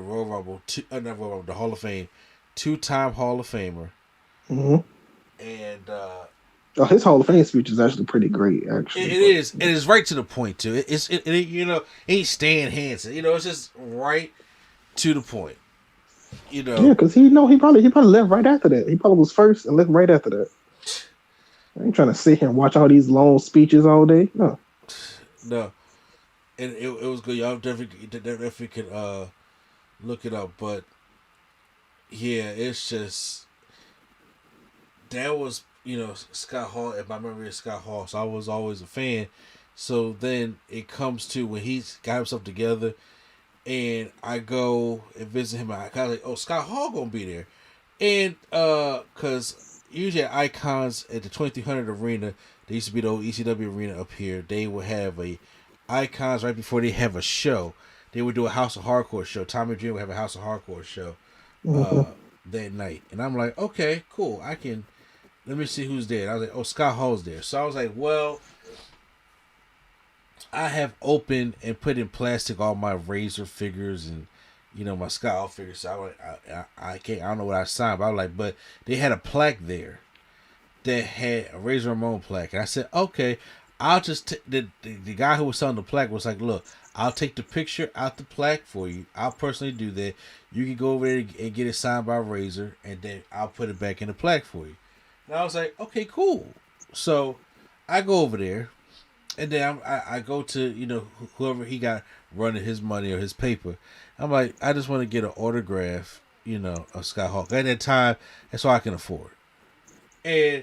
Royal Rumble, not Royal Rumble, the Hall of Fame, 2-time Hall of Famer, hmm and Oh, his Hall of Fame speech is actually pretty great, it actually. But is right to the point too. Ain't Stan Hansen, it's just right to the point, yeah, because he probably left right after that. He probably was first and left right after that. I ain't trying to sit here and watch all these long speeches all day. No. No, and it was good. Y'all definitely could look it up, but yeah, it's just that was Scott Hall and my memory of Scott Hall, so I was always a fan. So then it comes to when he's got himself together, and I go and visit him. I kind of like, oh, Scott Hall gonna be there, and because usually at Icons at the 2300 Arena, there used to be the old ECW arena up here. They would have a Icons right before they have a show. They would do a House of Hardcore show. Tommy Dreamer would have a House of Hardcore show Mm-hmm. that night. And I'm like, okay, cool. Let me see who's there. And I was like, oh, Scott Hall's there. So I was like, well, I have opened and put in plastic all my Razor figures and my Scott Hall figures. So I was like, I can't. I don't know what I signed, but I was like, but they had a plaque there that had a Razor Ramon plaque, and I said, okay, I'll just the guy who was selling the plaque was like, look, I'll take the picture out the plaque for you. I'll personally do that. You can go over there and get it signed by Razor, and then I'll put it back in the plaque for you. And I was like, okay, cool. So I go over there, and then I go to whoever he got running his money or his paper. I'm like, I just want to get an autograph, of Scott Hall. At that time, that's all I can afford. And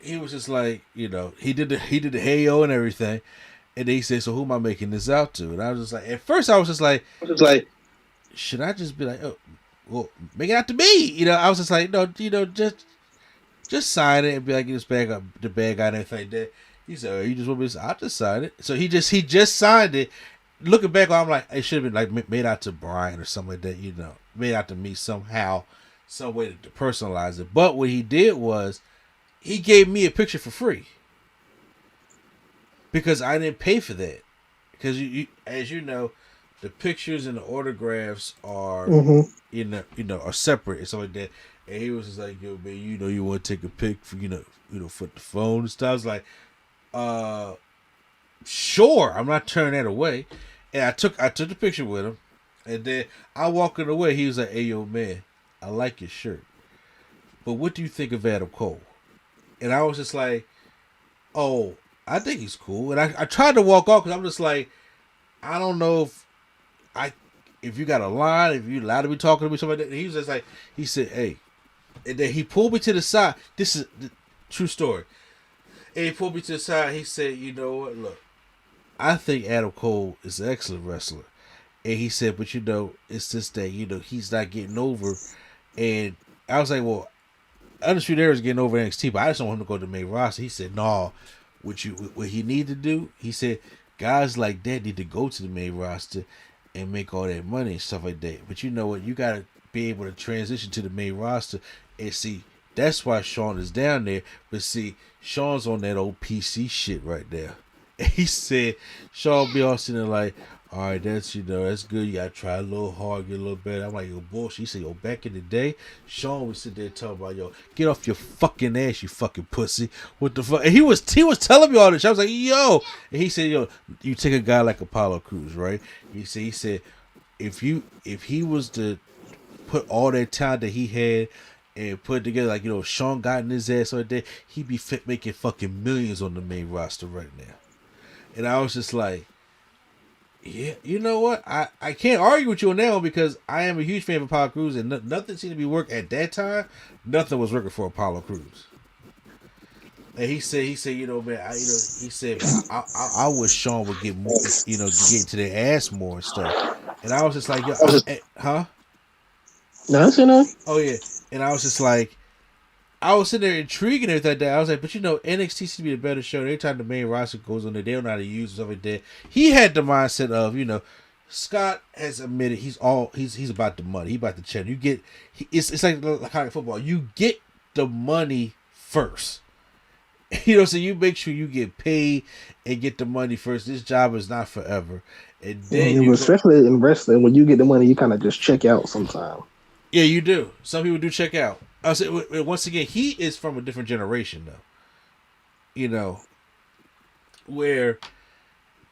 he was just like, he did the hey-o and everything. And then he said, so who am I making this out to? And I was just like, at first I was just like, should I just be like, oh, well, make it out to me? I was just like, no, just sign it and be like, this bag up the bag guy and everything like that. He said, oh, you just want me to, I'll just sign it. So he just signed it. Looking back, I'm like, it should have been like made out to Brian or something like that, made out to me somehow, some way to personalize it. But what he did was, he gave me a picture for free because I didn't pay for that. Because you as you know, the pictures and the autographs are, are separate and stuff like that. And he was just like, yo, man, you want to take a pic for, for the phone and stuff. I was like, sure, I'm not turning that away. And I took the picture with him, and then I walking away. He was like, hey, yo, man, I like your shirt, but what do you think of Adam Cole? And I was just like, oh, I think he's cool. And I tried to walk off because I'm just like, I don't know if you got a line, if you allowed to be talking to me, something like that. And he was just like, he said, hey. And then he pulled me to the side. This is the true story. And he pulled me to the side. He said, you know what, look, I think Adam Cole is an excellent wrestler. And he said, but it's just that, he's not getting over. And I was like, well, Undisputed Era is getting over NXT, but I just don't want him to go to the main roster. He said, no, what he need to do, he said, guys like that need to go to the main roster and make all that money and stuff like that. But you know what? You got to be able to transition to the main roster and see. That's why Sean is down there. But see, Sean's on that old PC shit right there. And he said, Sean be all sitting there like, all right, that's good. You gotta try a little hard, get a little better. I'm like, yo, bullshit. He said, yo, back in the day, Sean would sit there talking about, yo, get off your fucking ass, you fucking pussy. What the fuck? And he was telling me all this. I was like, yo. And he said, yo, you take a guy like Apollo Crews, right? He said, if he was to put all that talent that he had and put it together, like, Sean got in his ass like that, he'd be making fucking millions on the main roster right now. And I was just like, yeah, you know what? I can't argue with you on that one because I am a huge fan of Apollo Crews, and nothing seemed to be working at that time. Nothing was working for Apollo Crews. And he said, man, he said, I wish Sean would get more, get into their ass more and stuff. And I was just like, yo, huh? No, that's enough. Oh yeah, and I was just like, I was sitting there intrigued and everything like that. I was like, but NXT seems to be a better show. Every time the main roster goes on there, they don't know how to use stuff like that. He had the mindset of, Scott has admitted he's about the money. He about the check. It's like college football. You get the money first. So you make sure you get paid and get the money first. This job is not forever. And then especially in wrestling, when you get the money, you kind of just check out sometimes. Yeah, you do. Some people do check out. I say once again, he is from a different generation, though. Where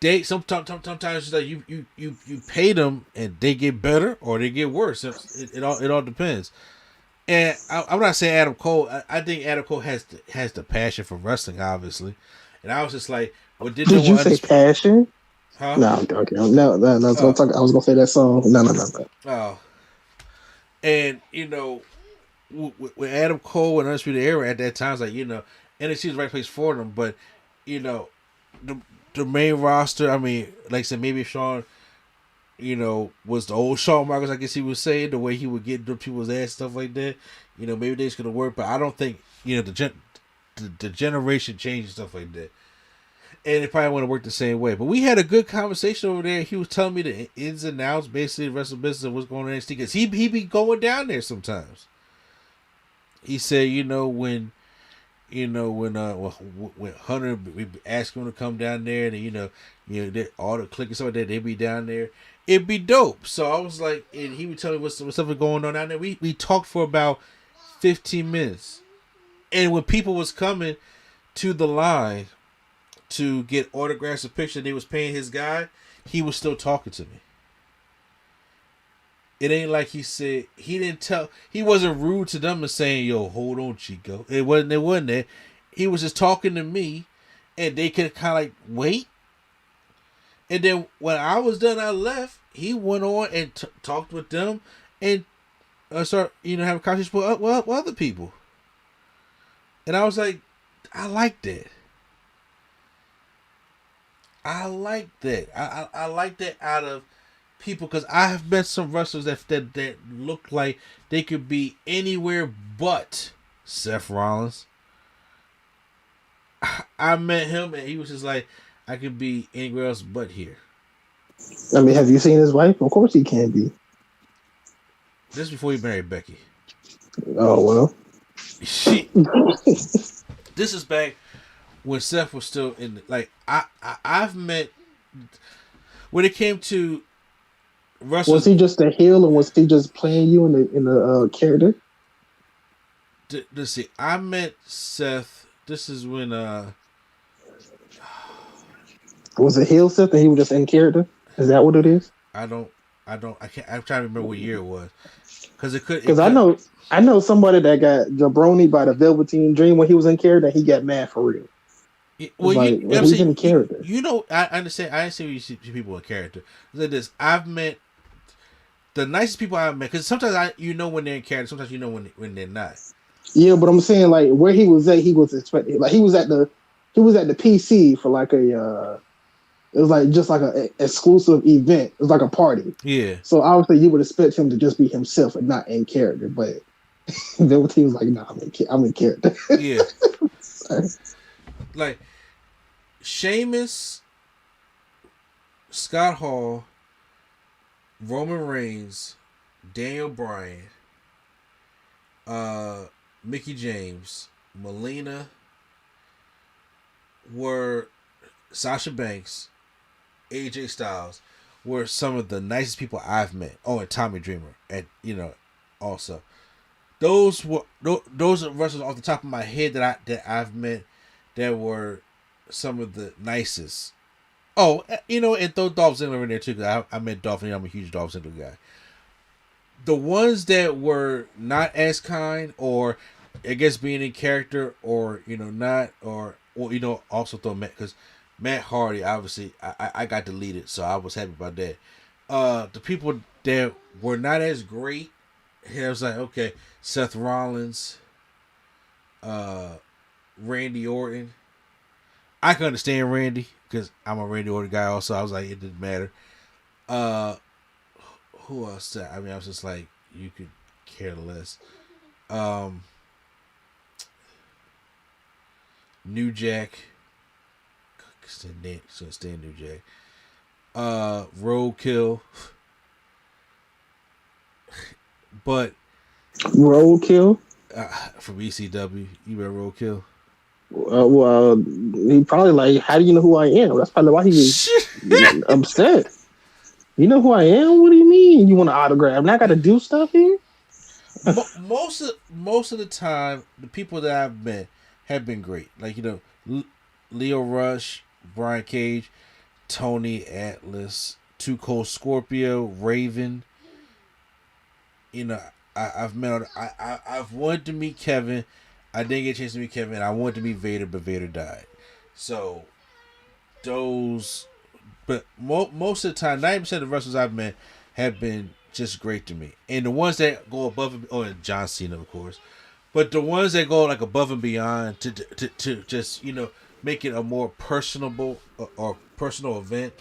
they sometimes it's like you pay them and they get better or they get worse. It all depends. And I'm not saying Adam Cole. I think Adam Cole has the passion for wrestling, obviously. And I was just like, "What did you say passion?" Huh? No, okay. No. I was gonna say that song. No. Oh. And with Adam Cole and Undisputed Era at that time, it's like, NXT is the right place for them. But, the main roster, I mean, like I said, maybe if Sean was the old Shawn Michaels, I guess he was saying, the way he would get into people's ass, stuff like that. Maybe they's gonna work, but I don't think the generation changed and stuff like that, and it probably wouldn't work the same way. But we had a good conversation over there. He was telling me the ins and outs, basically the wrestling business and what's going on in NXT, because he be going down there sometimes. He said, when Hunter we ask him to come down there, and all the click and stuff like that, they be down there. It'd be dope. So I was like, and he would tell me what's stuff going on down there. We talked for about 15 minutes, and when people was coming to the line to get autographs or pictures, they was paying his guy. He was still talking to me. It ain't like he said he wasn't rude to them and saying, "Yo, hold on, Chico." It wasn't that. He was just talking to me, and they could kind of like wait. And then when I was done, I left. He went on and talked with them, and start having conversations with other people. And I was like, I like that. I like that. I like that out of people, because I have met some wrestlers that look like they could be anywhere but Seth Rollins. I met him and he was just like, I could be anywhere else but here. I mean, have you seen his wife? Of course he can be. This before he married Becky. Oh well. This is back when Seth was still in. I've met when it came to wrestling. Was he just a heel, or was he just playing you in the character? Let's see. I met Seth. This is when was it heel Seth and he was just in character? Is that what it is? I can't. I'm trying to remember what year it was, because it could. Because I know somebody that got jabroni by the Velveteen Dream when he was in character. He got mad for real. Well, he's in character. I understand. I understand when you see people in character. Like this, I've met the nicest people I've met, because sometimes when they're in character, sometimes when they're not. Yeah, but I'm saying like where he was at, he was expecting like he was at the PC for like a it was like just like a exclusive event. It was like a party. Yeah. So obviously you would expect him to just be himself and not in character, but Velveteen was like, "Nah, I'm in character." Yeah. Like Sheamus, Scott Hall, Roman Reigns, Daniel Bryan, Mickey James, Melina, were Sasha Banks, AJ Styles were some of the nicest people I've met. Oh, and Tommy Dreamer, and also those are wrestlers off the top of my head that I've met that were some of the nicest. Oh, and throw Dolph Ziggler in there too, because I met Dolph, and I'm a huge Dolph Ziggler guy. The ones that were not as kind, or I guess being in character, or not, or also throw Matt, because Matt Hardy, obviously I got deleted, so I was happy about that. The people that were not as great, I was like, okay, Seth Rollins, Randy Orton. I can understand Randy, because I'm a Randy Orton guy also. I was like, it didn't matter. Who else? I mean, I was just like, you could care less. New Jack. Stand New Jack. Roadkill. But Roadkill from ECW, you remember Roadkill? Well, he probably like, how do you know who I am? That's probably why he was upset. You know who I am? What do you mean? You want an autograph? And I got to do stuff here? most of the time, the people that I've met have been great. Like, Leo Rush, Brian Cage, Tony Atlas, Too Cold Scorpio, Raven. I've met. I've wanted to meet Kevin. I didn't get a chance to meet Kevin. I wanted to meet Vader, but Vader died. So those, but most of the time, 90% of the wrestlers I've met have been just great to me. And the ones that go above and and John Cena, of course, but the ones that go like above and beyond to just make it a more personable or personal event,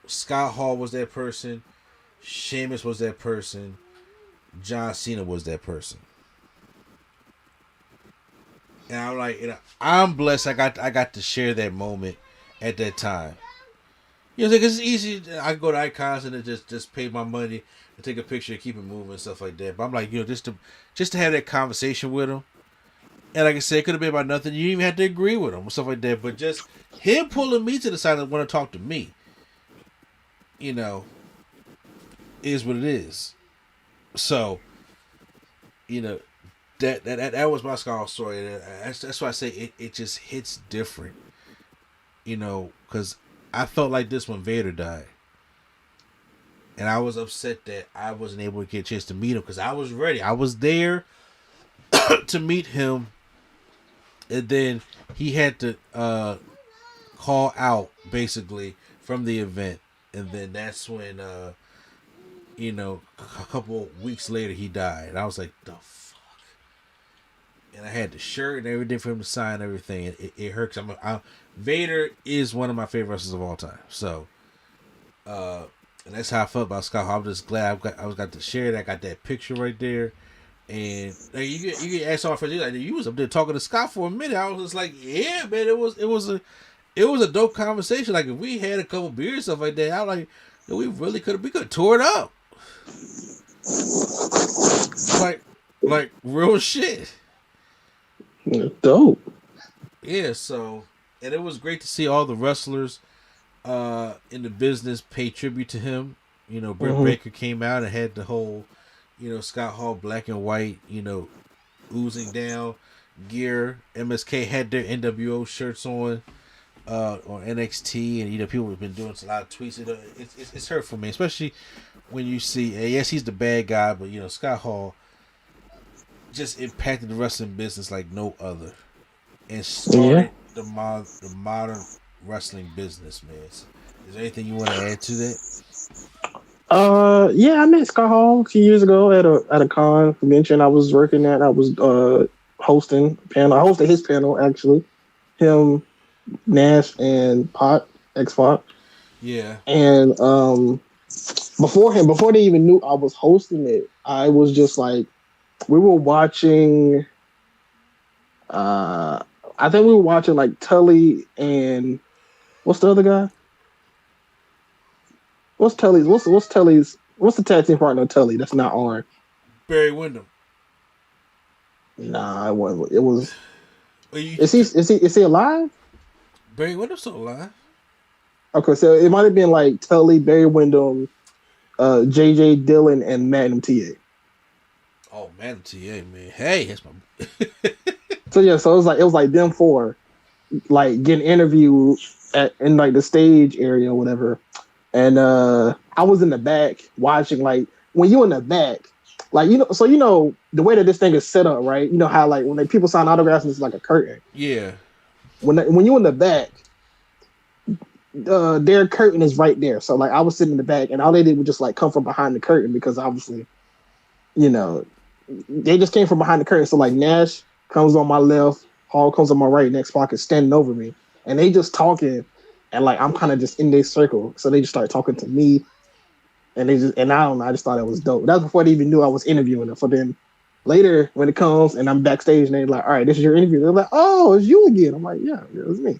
Scott Hall was that person. Sheamus was that person. John Cena was that person. And I'm like, I'm blessed. I got to share that moment at that time. You know, because it's easy. I go to icons and just pay my money and take a picture and keep it moving and stuff like that. But I'm like, just to have that conversation with him. And like I said, it could have been about nothing. You didn't even have to agree with him and stuff like that. But just him pulling me to the side and want to talk to me, is what it is. So, that was my Skull story. That's why I say it just hits different. Because I felt like this when Vader died. And I was upset that I wasn't able to get a chance to meet him because I was ready. I was there to meet him. And then he had to call out, basically, from the event. And then that's when, a couple weeks later, he died. And I was like, the fuck? And I had the shirt and everything for him to sign and everything. And it hurt because Vader is one of my favorite wrestlers of all time. So, and that's how I felt about Scott Hall. I'm just glad I got to share that. I got that picture right there. And like, you get asked off for like you was up there talking to Scott for a minute. I was just like, yeah, man, it was a dope conversation. Like if we had a couple beers stuff like that, I was like, we really could tore it up. Like real shit. Dope. Yeah, so and it was great to see all the wrestlers in the business pay tribute to him. Britt Baker came out and had the whole Scott Hall black and white, oozing down gear. MSK had their NWO shirts on NXT, and people have been doing a lot of tweets. It's hurtful, man, especially when you see. Yes, he's the bad guy, but Scott Hall just impacted the wrestling business like no other, and started the modern wrestling business, man. Is there anything you want to add to that? Yeah, I met Scott Hall a few years ago at a convention I was working at. I was hosting a panel. I hosted his panel actually. Him, Nash, and X Pac. Yeah. And before they even knew I was hosting it, I was just like, we were watching. I think we were watching like Tully and what's the other guy? What's Tully's? What's Tully's? What's the tag team partner of Tully? That's not Arn. Barry Windham. Nah, it wasn't. It was. Is he alive? Barry Windham's still alive. Okay, so it might have been like Tully, Barry Windham, J.J. Dillon, and Magnum T.A. Oh, Magnum T.A. man, hey, that's my. So it was like them four, like getting interviewed in like the stage area or whatever. And I was in the back watching, like, when you're in the back, like, the way that this thing is set up, right? You know how, like, when people sign autographs, it's like a curtain. Yeah. When you're in the back, their curtain is right there. So, like, I was sitting in the back, and all they did was just, like, come from behind the curtain because, obviously, they just came from behind the curtain. So, like, Nash comes on my left, Hall comes on my right, next pocket standing over me. And they just talking. And like I'm kind of just in their circle, so they just started talking to me, and I don't know, I just thought it was dope. That was before they even knew I was interviewing them. So then later when it comes and I'm backstage and they're like, "All right, this is your interview." They're like, "Oh, it's you again." I'm like, "Yeah, it was me."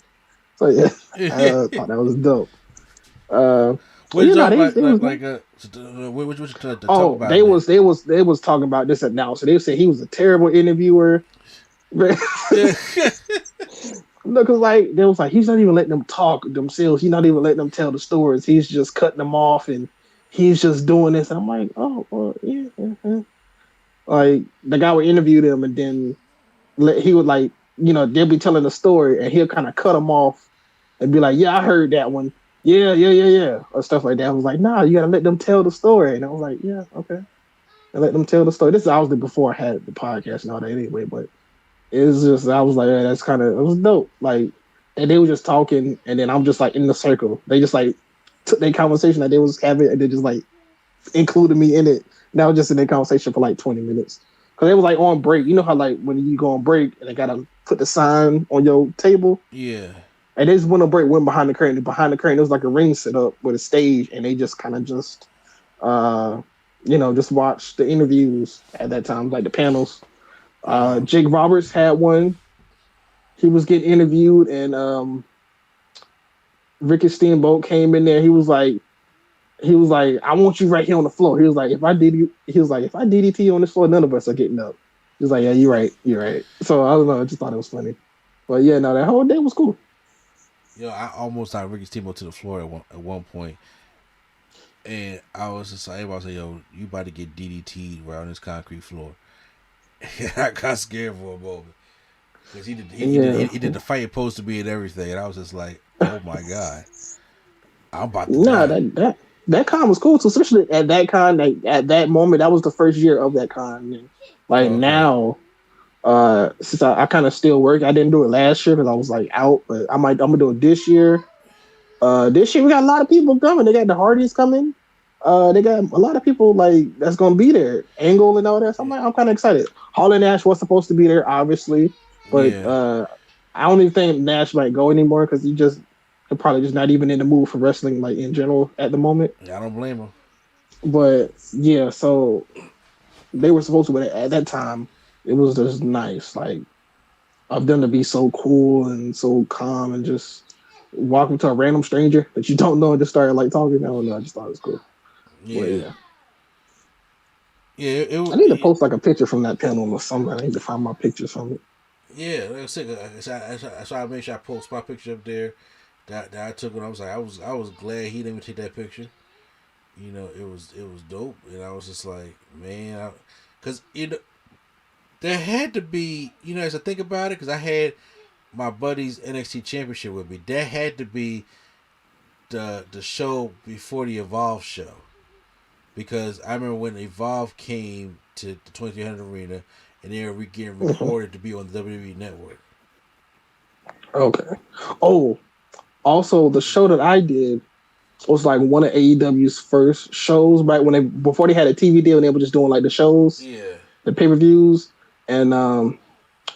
So yeah, I thought that was dope. What you talking about? They was talking about this announcer. They said he was a terrible interviewer. No, because like they was like he's not even letting them talk themselves. He's not even letting them tell the stories. He's just cutting them off, and he's just doing this. And I'm like, oh, well, yeah. Like the guy would interview them, and then he would like, they'll be telling the story, and he'll kind of cut them off and be like, yeah, I heard that one. Yeah, or stuff like that. I was like, nah, you gotta let them tell the story. And I was like, yeah, okay, and let them tell the story. This is obviously before I had the podcast and all that anyway, but. It's just I was like, yeah, that's kind of it was dope. Like, and they were just talking, and then I'm just like in the circle. They just like took their conversation that they was having, and they just like included me in it. And I was just in their conversation for like 20 minutes because they was like on break. You know how like when you go on break and they gotta put the sign on your table. Yeah. And they just went on break, went behind the curtain. Behind the curtain, it was like a ring set up with a stage, and they just kind of just, uh, just watched the interviews at that time, like the panels. Jake Roberts had one. He was getting interviewed, and Ricky Steamboat came in there. He was like, I want you right here on the floor. He was like, if I DDT you on this floor, none of us are getting up. He was like, yeah, you're right. So I don't know, I just thought it was funny. But yeah, no, that whole day was cool. Yo, I almost knocked Ricky Steamboat to the floor at one point, and I was just like, everybody was like, "Yo, you about to get DDT'd right on this concrete floor." I got scared for a moment because he did the fight supposed to be and everything, and I was just like, "Oh my god, I'm about to Nah, die." that con was cool too, especially at that con. Like, at that moment, that was the first year of that con. And, like Oh, okay. now, since I kind of still work, I didn't do it last year because I was like out, but I'm gonna do it this year. This year we got a lot of people coming. They got the Hardys coming. They got a lot of people like that's gonna be there. Angle and all that. So I'm kind of excited. Hall and Nash was supposed to be there, obviously, but Yeah, I don't even think Nash might go anymore because he's probably just not even in the mood for wrestling like in general at the moment. I don't blame him. But yeah, so they were supposed to, but at that time it was just nice, like of them to be so cool and so calm and just walk up to a random stranger that you don't know and just start like talking. I don't know. I just thought it was cool. But Yeah, yeah, yeah. I need to post like a picture from that panel or something. I need to find my pictures from it. Yeah, like I said, so I made sure I post my picture up there that I took when I was glad he didn't even take that picture. It was dope, and I was just like, man, because there had to be, as I think about it, because I had my buddy's NXT Championship with me. That had to be the show before the Evolve show, because I remember when Evolve came to the 2300 Arena, and they were getting recorded to be on the WWE Network. Okay. Oh, also the show that I did was like one of AEW's first shows back when before they had a TV deal and they were just doing like the shows, Yeah, the pay per views, and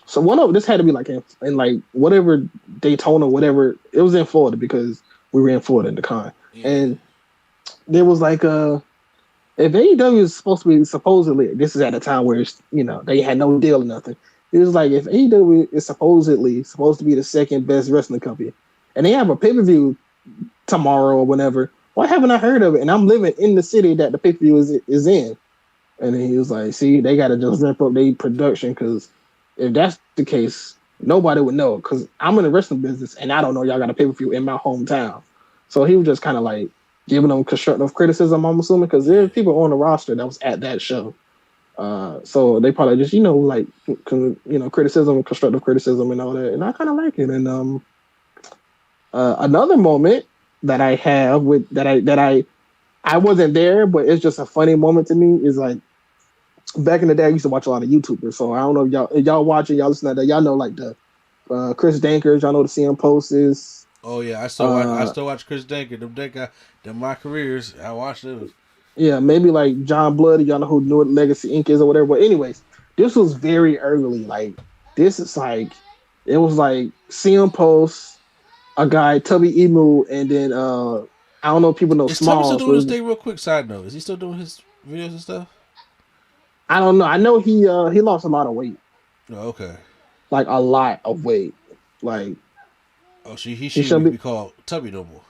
so one of this had to be like in like whatever Daytona, whatever it was in Florida because we were in Florida in the con, yeah, and there was like if AEW is supposed to be supposedly this is at a time where they had no deal or nothing. It was like if AEW is supposedly supposed to be the second best wrestling company, and they have a pay per view tomorrow or whenever, why haven't I heard of it? And I'm living in the city that the pay per view is in. And then he was like, see, they got to just ramp up their production because if that's the case, nobody would know because I'm in the wrestling business and I don't know y'all got a pay per view in my hometown. So he was just kind of like giving them constructive criticism, I'm assuming, because there's people on the roster that was at that show. So they probably just, like, criticism, constructive criticism and all that. And I kind of like it. And another moment that I have with I wasn't there, but it's just a funny moment to me is like back in the day, I used to watch a lot of YouTubers. So I don't know if y'all watching, y'all listen to that. Y'all know like the Chris Dankers. Y'all know the CM Posts. oh yeah, I still watch Chris Denker. Them my careers. I watched those. Yeah, maybe like John Blood. Y'all know who New Legacy Inc. is or whatever. But anyways, this was very early. Like this is like it was like CM Post, a guy Tubby Emu, and then I don't know if people know Is Tubby still Smalls. doing But this thing? Real quick side note: is he still doing his videos and stuff? I don't know. I know he lost a lot of weight, Oh, okay. like a lot of weight. Like Oh, he he shouldn't should even be. be called Tubby no more.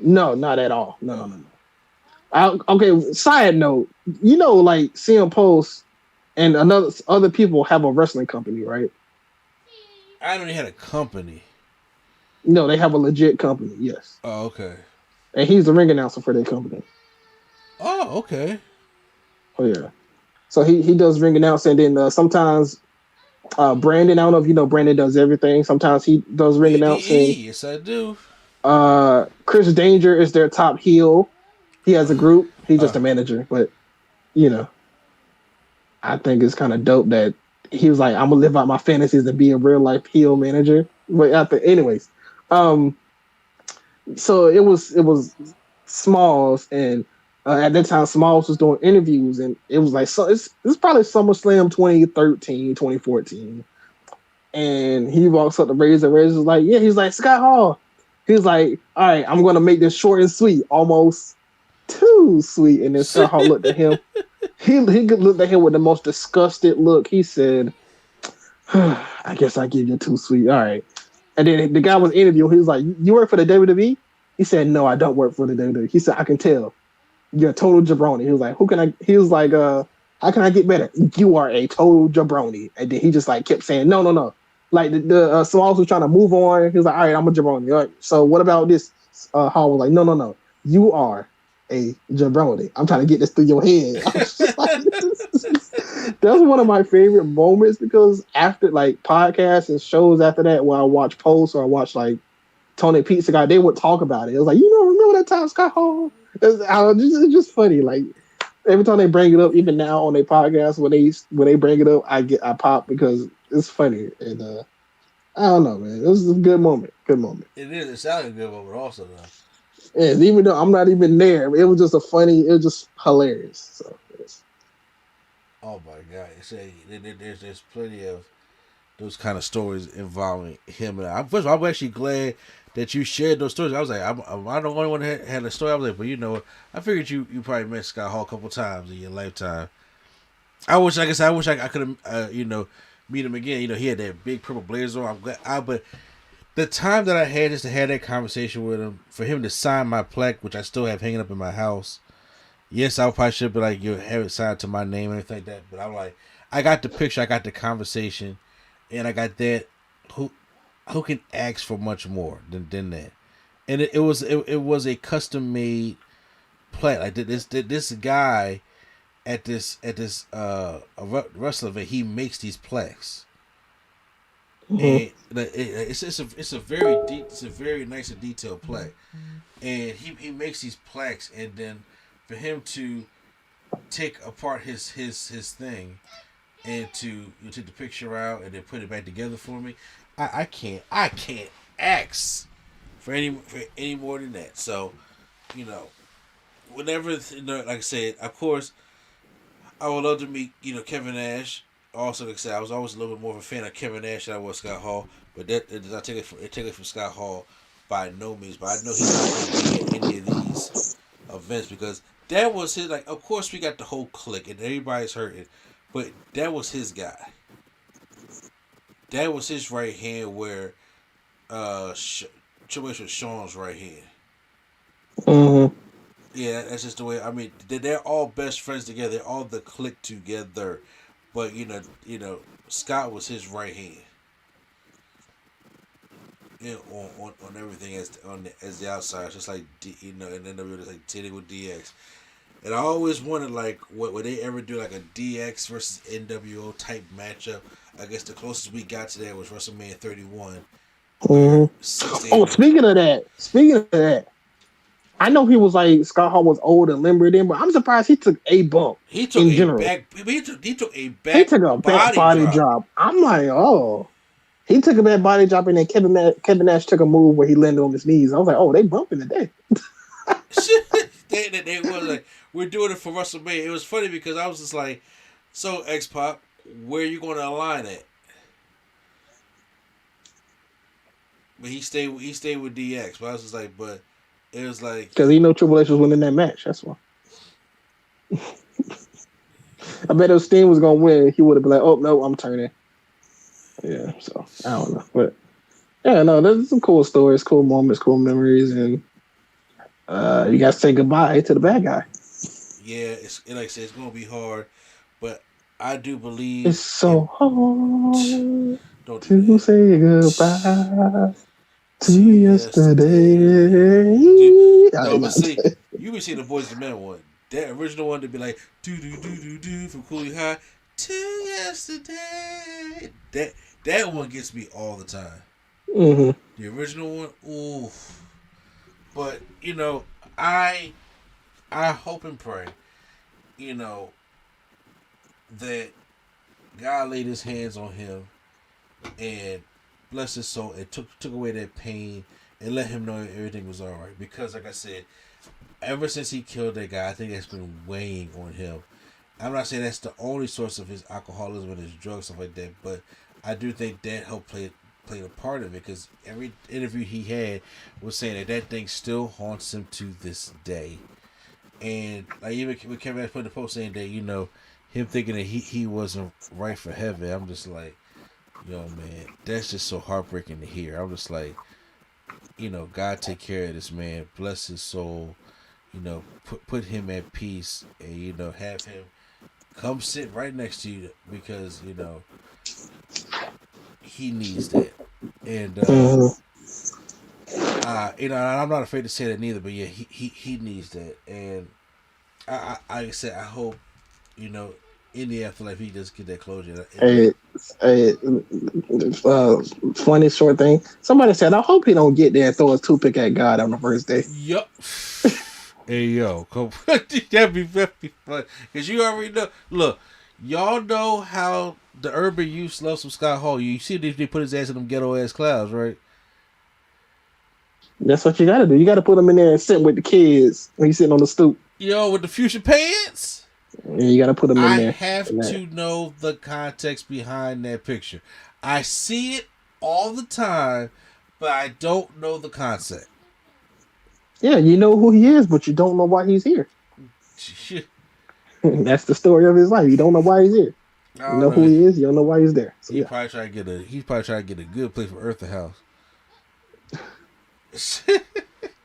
No, not at all. No, no, Oh, no, no. Okay. Side note, like CM Post and other people have a wrestling company, right? I know he had a company. No, they have a legit company. Yes, Oh, okay. and he's the ring announcer for their company. Oh, okay. Oh yeah. So he does ring announcing, and then sometimes Brandon. I don't know if you know Brandon does everything. Sometimes he does ring announcing. BDE, yes I do. Chris Danger is their top heel. He has a group. He's just Uh, a manager, but you know, I think it's kind of dope that he was like, "I'm gonna live out my fantasies and be a real life heel manager." But anyways, um, so it was Smalls, and at that time Smalls was doing interviews, and it was like it's probably SummerSlam 2013, 2014, and he walks up to Razor. Razor's like, "Yeah," he's like, "Scott Hall." He was like, "All right, I'm gonna make this short and sweet, almost too sweet." And then Scott Hall looked at him. He looked at him with the most disgusted look. He said, "I guess I give you too sweet. All right." And then the guy was interviewing. He was like, "You work for the WWE?" He said, "No, I don't work for the WWE." He said, "I can tell. You're a total jabroni." He was like, "Who can I?" He was like, "How can I get better?" "You are a total jabroni." And then he just like kept saying, "No, no, no." Like the Smalls was trying to move on. He was like, "All right, I'm a jabroni. All right, so what about this?" Hall was like, "No, no, no. You are a jabroni. I'm trying to get this through your head." I was just like, that's one of my favorite moments because after like podcasts and shows after that, where I watch posts or I watch like Tony Pizza Guy, they would talk about it. It was like, remember that time Scott Hall? It's just funny. Like every time they bring it up, even now on their podcast, when they bring it up, I pop because it's funny. And I don't know, man. It was a good moment. Good moment. It is. It sounds like a good moment, also though. And even though I'm not even there, it was just it was just hilarious. So yes. Oh my god! There's plenty of those kind of stories involving him and I. First of all, I'm actually glad that you shared those stories. I was like, I'm the only one that had a story. I was like, but you know, I figured you probably met Scott Hall a couple times in your lifetime. I wish, like I said, I wish I could have, meet him again. You know, he had that big purple blazer on. But the time that I had just to have that conversation with him, for him to sign my plaque, which I still have hanging up in my house. Yes, I probably should be like, you have it signed to my name and everything like that. But I'm like, I got the picture, I got the conversation, and I got that. Who who can ask for much more than that? And it was a custom made play. Like this guy at this wrestling event, he makes these plaques, Mm-hmm. and it's a very deep, it's a very nice and detailed plaque, and he makes these plaques, and then for him to take apart his thing and to take the picture out and then put it back together for me, I can't ask for any more than that. So you know, whenever like I said, of course, I would love to meet Kevin Nash. Also, like I said, I was always a little bit more of a fan of Kevin Nash than I was Scott Hall. But that I take it from Scott Hall by no means. But I know he's not going to be at any of these events because that was his. Like, of course, we got the whole clique and everybody's hurting, but that was his guy. That was his right hand where Triple H was Sean's right hand. Mm-hmm. Yeah, that's just the way. I mean, they're all best friends together. They're all the clique together. But Scott was his right hand. On everything as the outside, just like and then they were like dealing with DX. And I always wondered like, what would they ever do like a DX versus NWO type matchup? I guess the closest we got to that was WrestleMania 31, where Mm-hmm. six to eight Oh, men. speaking of that, I know he was like Scott Hall was old and limber then, but I'm surprised he took a bump He took in a general. back. He took a He back took a bad body body drop. drop. I'm like, oh, he took a bad body drop, and then Kevin Nash took a move where he landed on his knees. I was like, oh, they bumping today. They was like, we're doing it for WrestleMania. It was funny because I was just like, so X Pac, where are you going to align it? But he stayed with DX. But I was just like, but it was like, Because he know Triple H was winning that match. That's why. I bet if Steen was gonna win, he would have been like, oh no, I'm turning. Yeah, so I don't know, but yeah, no, there's some cool stories, cool moments, cool memories, and you guys say goodbye to the bad guy. yeah, like I said, it's gonna be hard, but I do It's believe so in. hard Don't do to that. say goodbye To to yesterday. yesterday. All No, right, but now. see, you be seeing the Boys the Men one. That original one to be like do from Cooley High to yesterday. That one gets me all the time. Mm-hmm. The original one, ooh. But I I hope and pray, you know, that God laid His hands on him and bless his soul and took away that pain and let him know everything was all right. Because, like I said, ever since he killed that guy, I think that's been weighing on him. I'm not saying that's the only source of his alcoholism and his drugs stuff like that, but I do think that helped played a part of it because every interview he had was saying that thing still haunts him to this day. And like even when Kevin Nash put in the post saying that him thinking that he wasn't right for heaven, I'm just like, yo man, that's just so heartbreaking to hear. I'm just like, God take care of this man, bless his soul, put him at peace, and have him come sit right next to you because he needs that. And Mhm. I'm not afraid to say that neither. But yeah, he needs that. And like I said, I hope in the afterlife he does get that closure. Hey, hey, funny short thing. Somebody said, "I hope he don't get there and throw a toothpick at God on the first day." Yup. Hey yo, come that'd be fun because you already know. Look, y'all know how the urban youth love some Scott Hall. You see they put his ass in them ghetto ass clouds, right? That's what you got to do. You got to put him in there and sit with the kids when he's sitting on the stoop. Yo, with the future pants. Yeah, you got to put him in I there. have to know the context behind that picture. I see it all the time, but I don't know the concept. Yeah, you know who he is, but you don't know why he's here. That's the story of his life. You don't know why he's here. I You don't know know. who he is. You don't know why he's there. So He yeah. probably try to get a. He probably try to get a good place for Eartha House.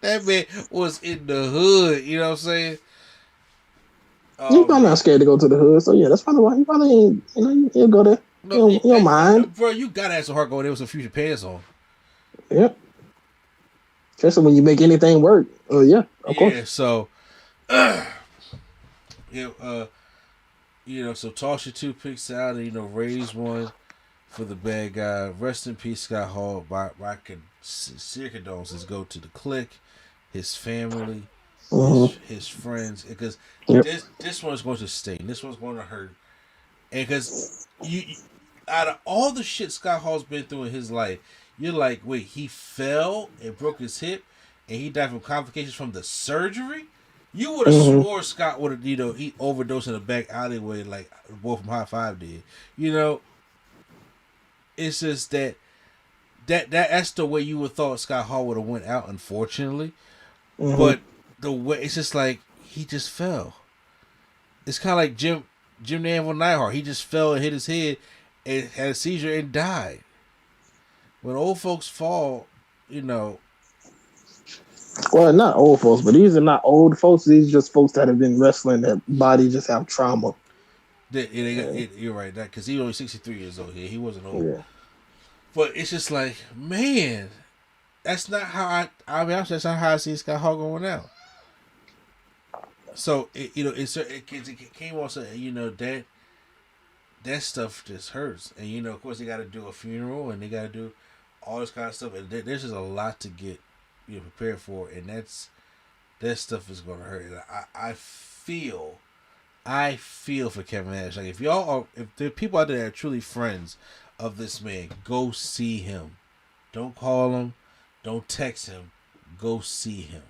That man was in the hood. You know what I'm saying? He's Oh probably man. not scared to go to the hood. So yeah, that's probably why he probably ain't. He'll go there. No, He'll mind. bro, you gotta have some heart going there with some future pants on. Yep. Especially when you make anything work. Oh yeah, of Yeah. course. So, yeah. So toss your two picks out and raise one for the bad guy. Rest in peace, Scott Hall. My sincere condolences go to the clique, his family, Mm-hmm. his friends, because Yep. this one's going to sting. This one's going to hurt, and because out of all the shit Scott Hall's been through in his life, you're like, wait, he fell and broke his hip, and he died from complications from the surgery. You would have Mm-hmm. swore Scott would have, he overdosed in a back alleyway like the boy from High Five did. It's just that's the way you would thought Scott Hall would have went out, unfortunately. Mm-hmm. But the way it's just like he just fell. It's kind of like Jim the Anvil Neidhart. He just fell and hit his head and had a seizure and died. When old folks fall, you know, Well, not old folks, but these are not old folks. These are just folks that have been wrestling. That body just have trauma. you're right. That because he only 63 years old here. He wasn't old. Yeah. But it's just like, man, that's not how I mean, that's not how I see Scott Hall going out. So it came also that stuff just hurts, and of course they got to do a funeral and they got to do all this kind of stuff, and there's just a lot to get prepared for, and that stuff is gonna hurt. And I feel for Kevin Nash. Like if there are people out there that are truly friends of this man, go see him. Don't call him, don't text him, go see him.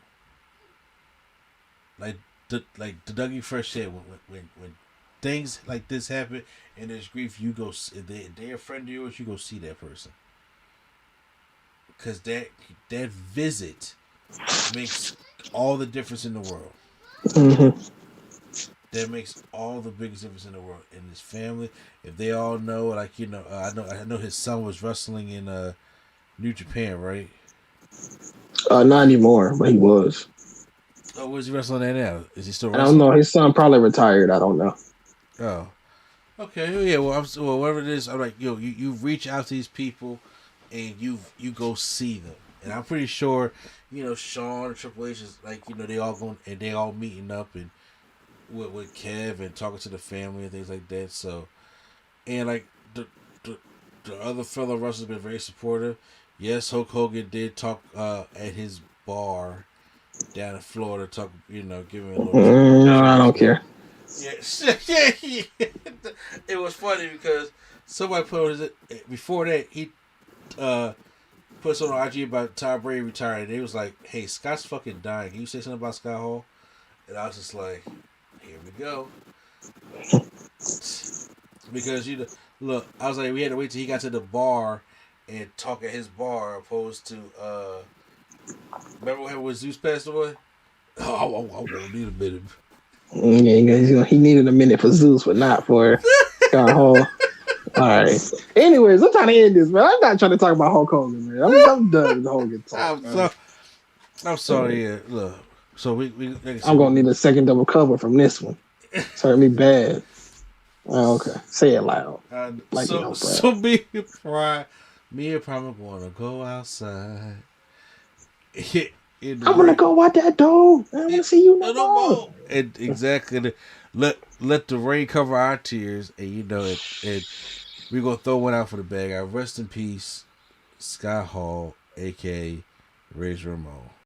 Like the Dougie Fresh said, when things like this happen and there's grief, you go. If they're a friend of yours, you go see that person. Because that visit makes all the difference in the world. Mm-hmm. That makes all the biggest difference in the world. And his family, if they all know, like I know his son was wrestling in New Japan, right? Not anymore, but he was. Oh, where's he wrestling at now? Is he still I don't wrestling? know. His son probably retired. I don't know. Oh, okay. Yeah. Well, whatever it is, I'm like, you reach out to these people, and you go see them. And I'm pretty sure, Sean and Triple H is like, they all going and they all meeting up and with Kev and talking to the family and things like that. So, and like the other fellow wrestlers been very supportive. Yes, Hulk Hogan did talk at his bar down in Florida, giving a little tribute No, to I his don't man. care. Yeah. It was funny because somebody put on his before that he uh put something on IG about Tom Brady retiring. They was like, "Hey, Scott's fucking dying. Can you say something about Scott Hall?" And I was just like, "Here we go." Because look, I was like, we had to wait till he got to the bar, and talk at his bar, opposed to remember when Zeus passed away? Oh, I won't need a minute. Yeah, he needed a minute for Zeus, but not for Scott Hall. All right. Anyways, I'm trying to end this, man. I'm not trying to talk about Hulk Hogan, man. I'm done with the Hogan talk. I'm sorry. Yeah, look. So we I'm gonna need a second double cover from this one. It's hurt me bad. Oh, okay, say it loud. Like so me and Prime are gonna go outside. I'm gonna go watch that dog. I want to see you no more. And exactly. Let the rain cover our tears, and you know it. And we're gonna throw one out for the bag. Rest in peace, Scott Hall, aka Razor Ramon.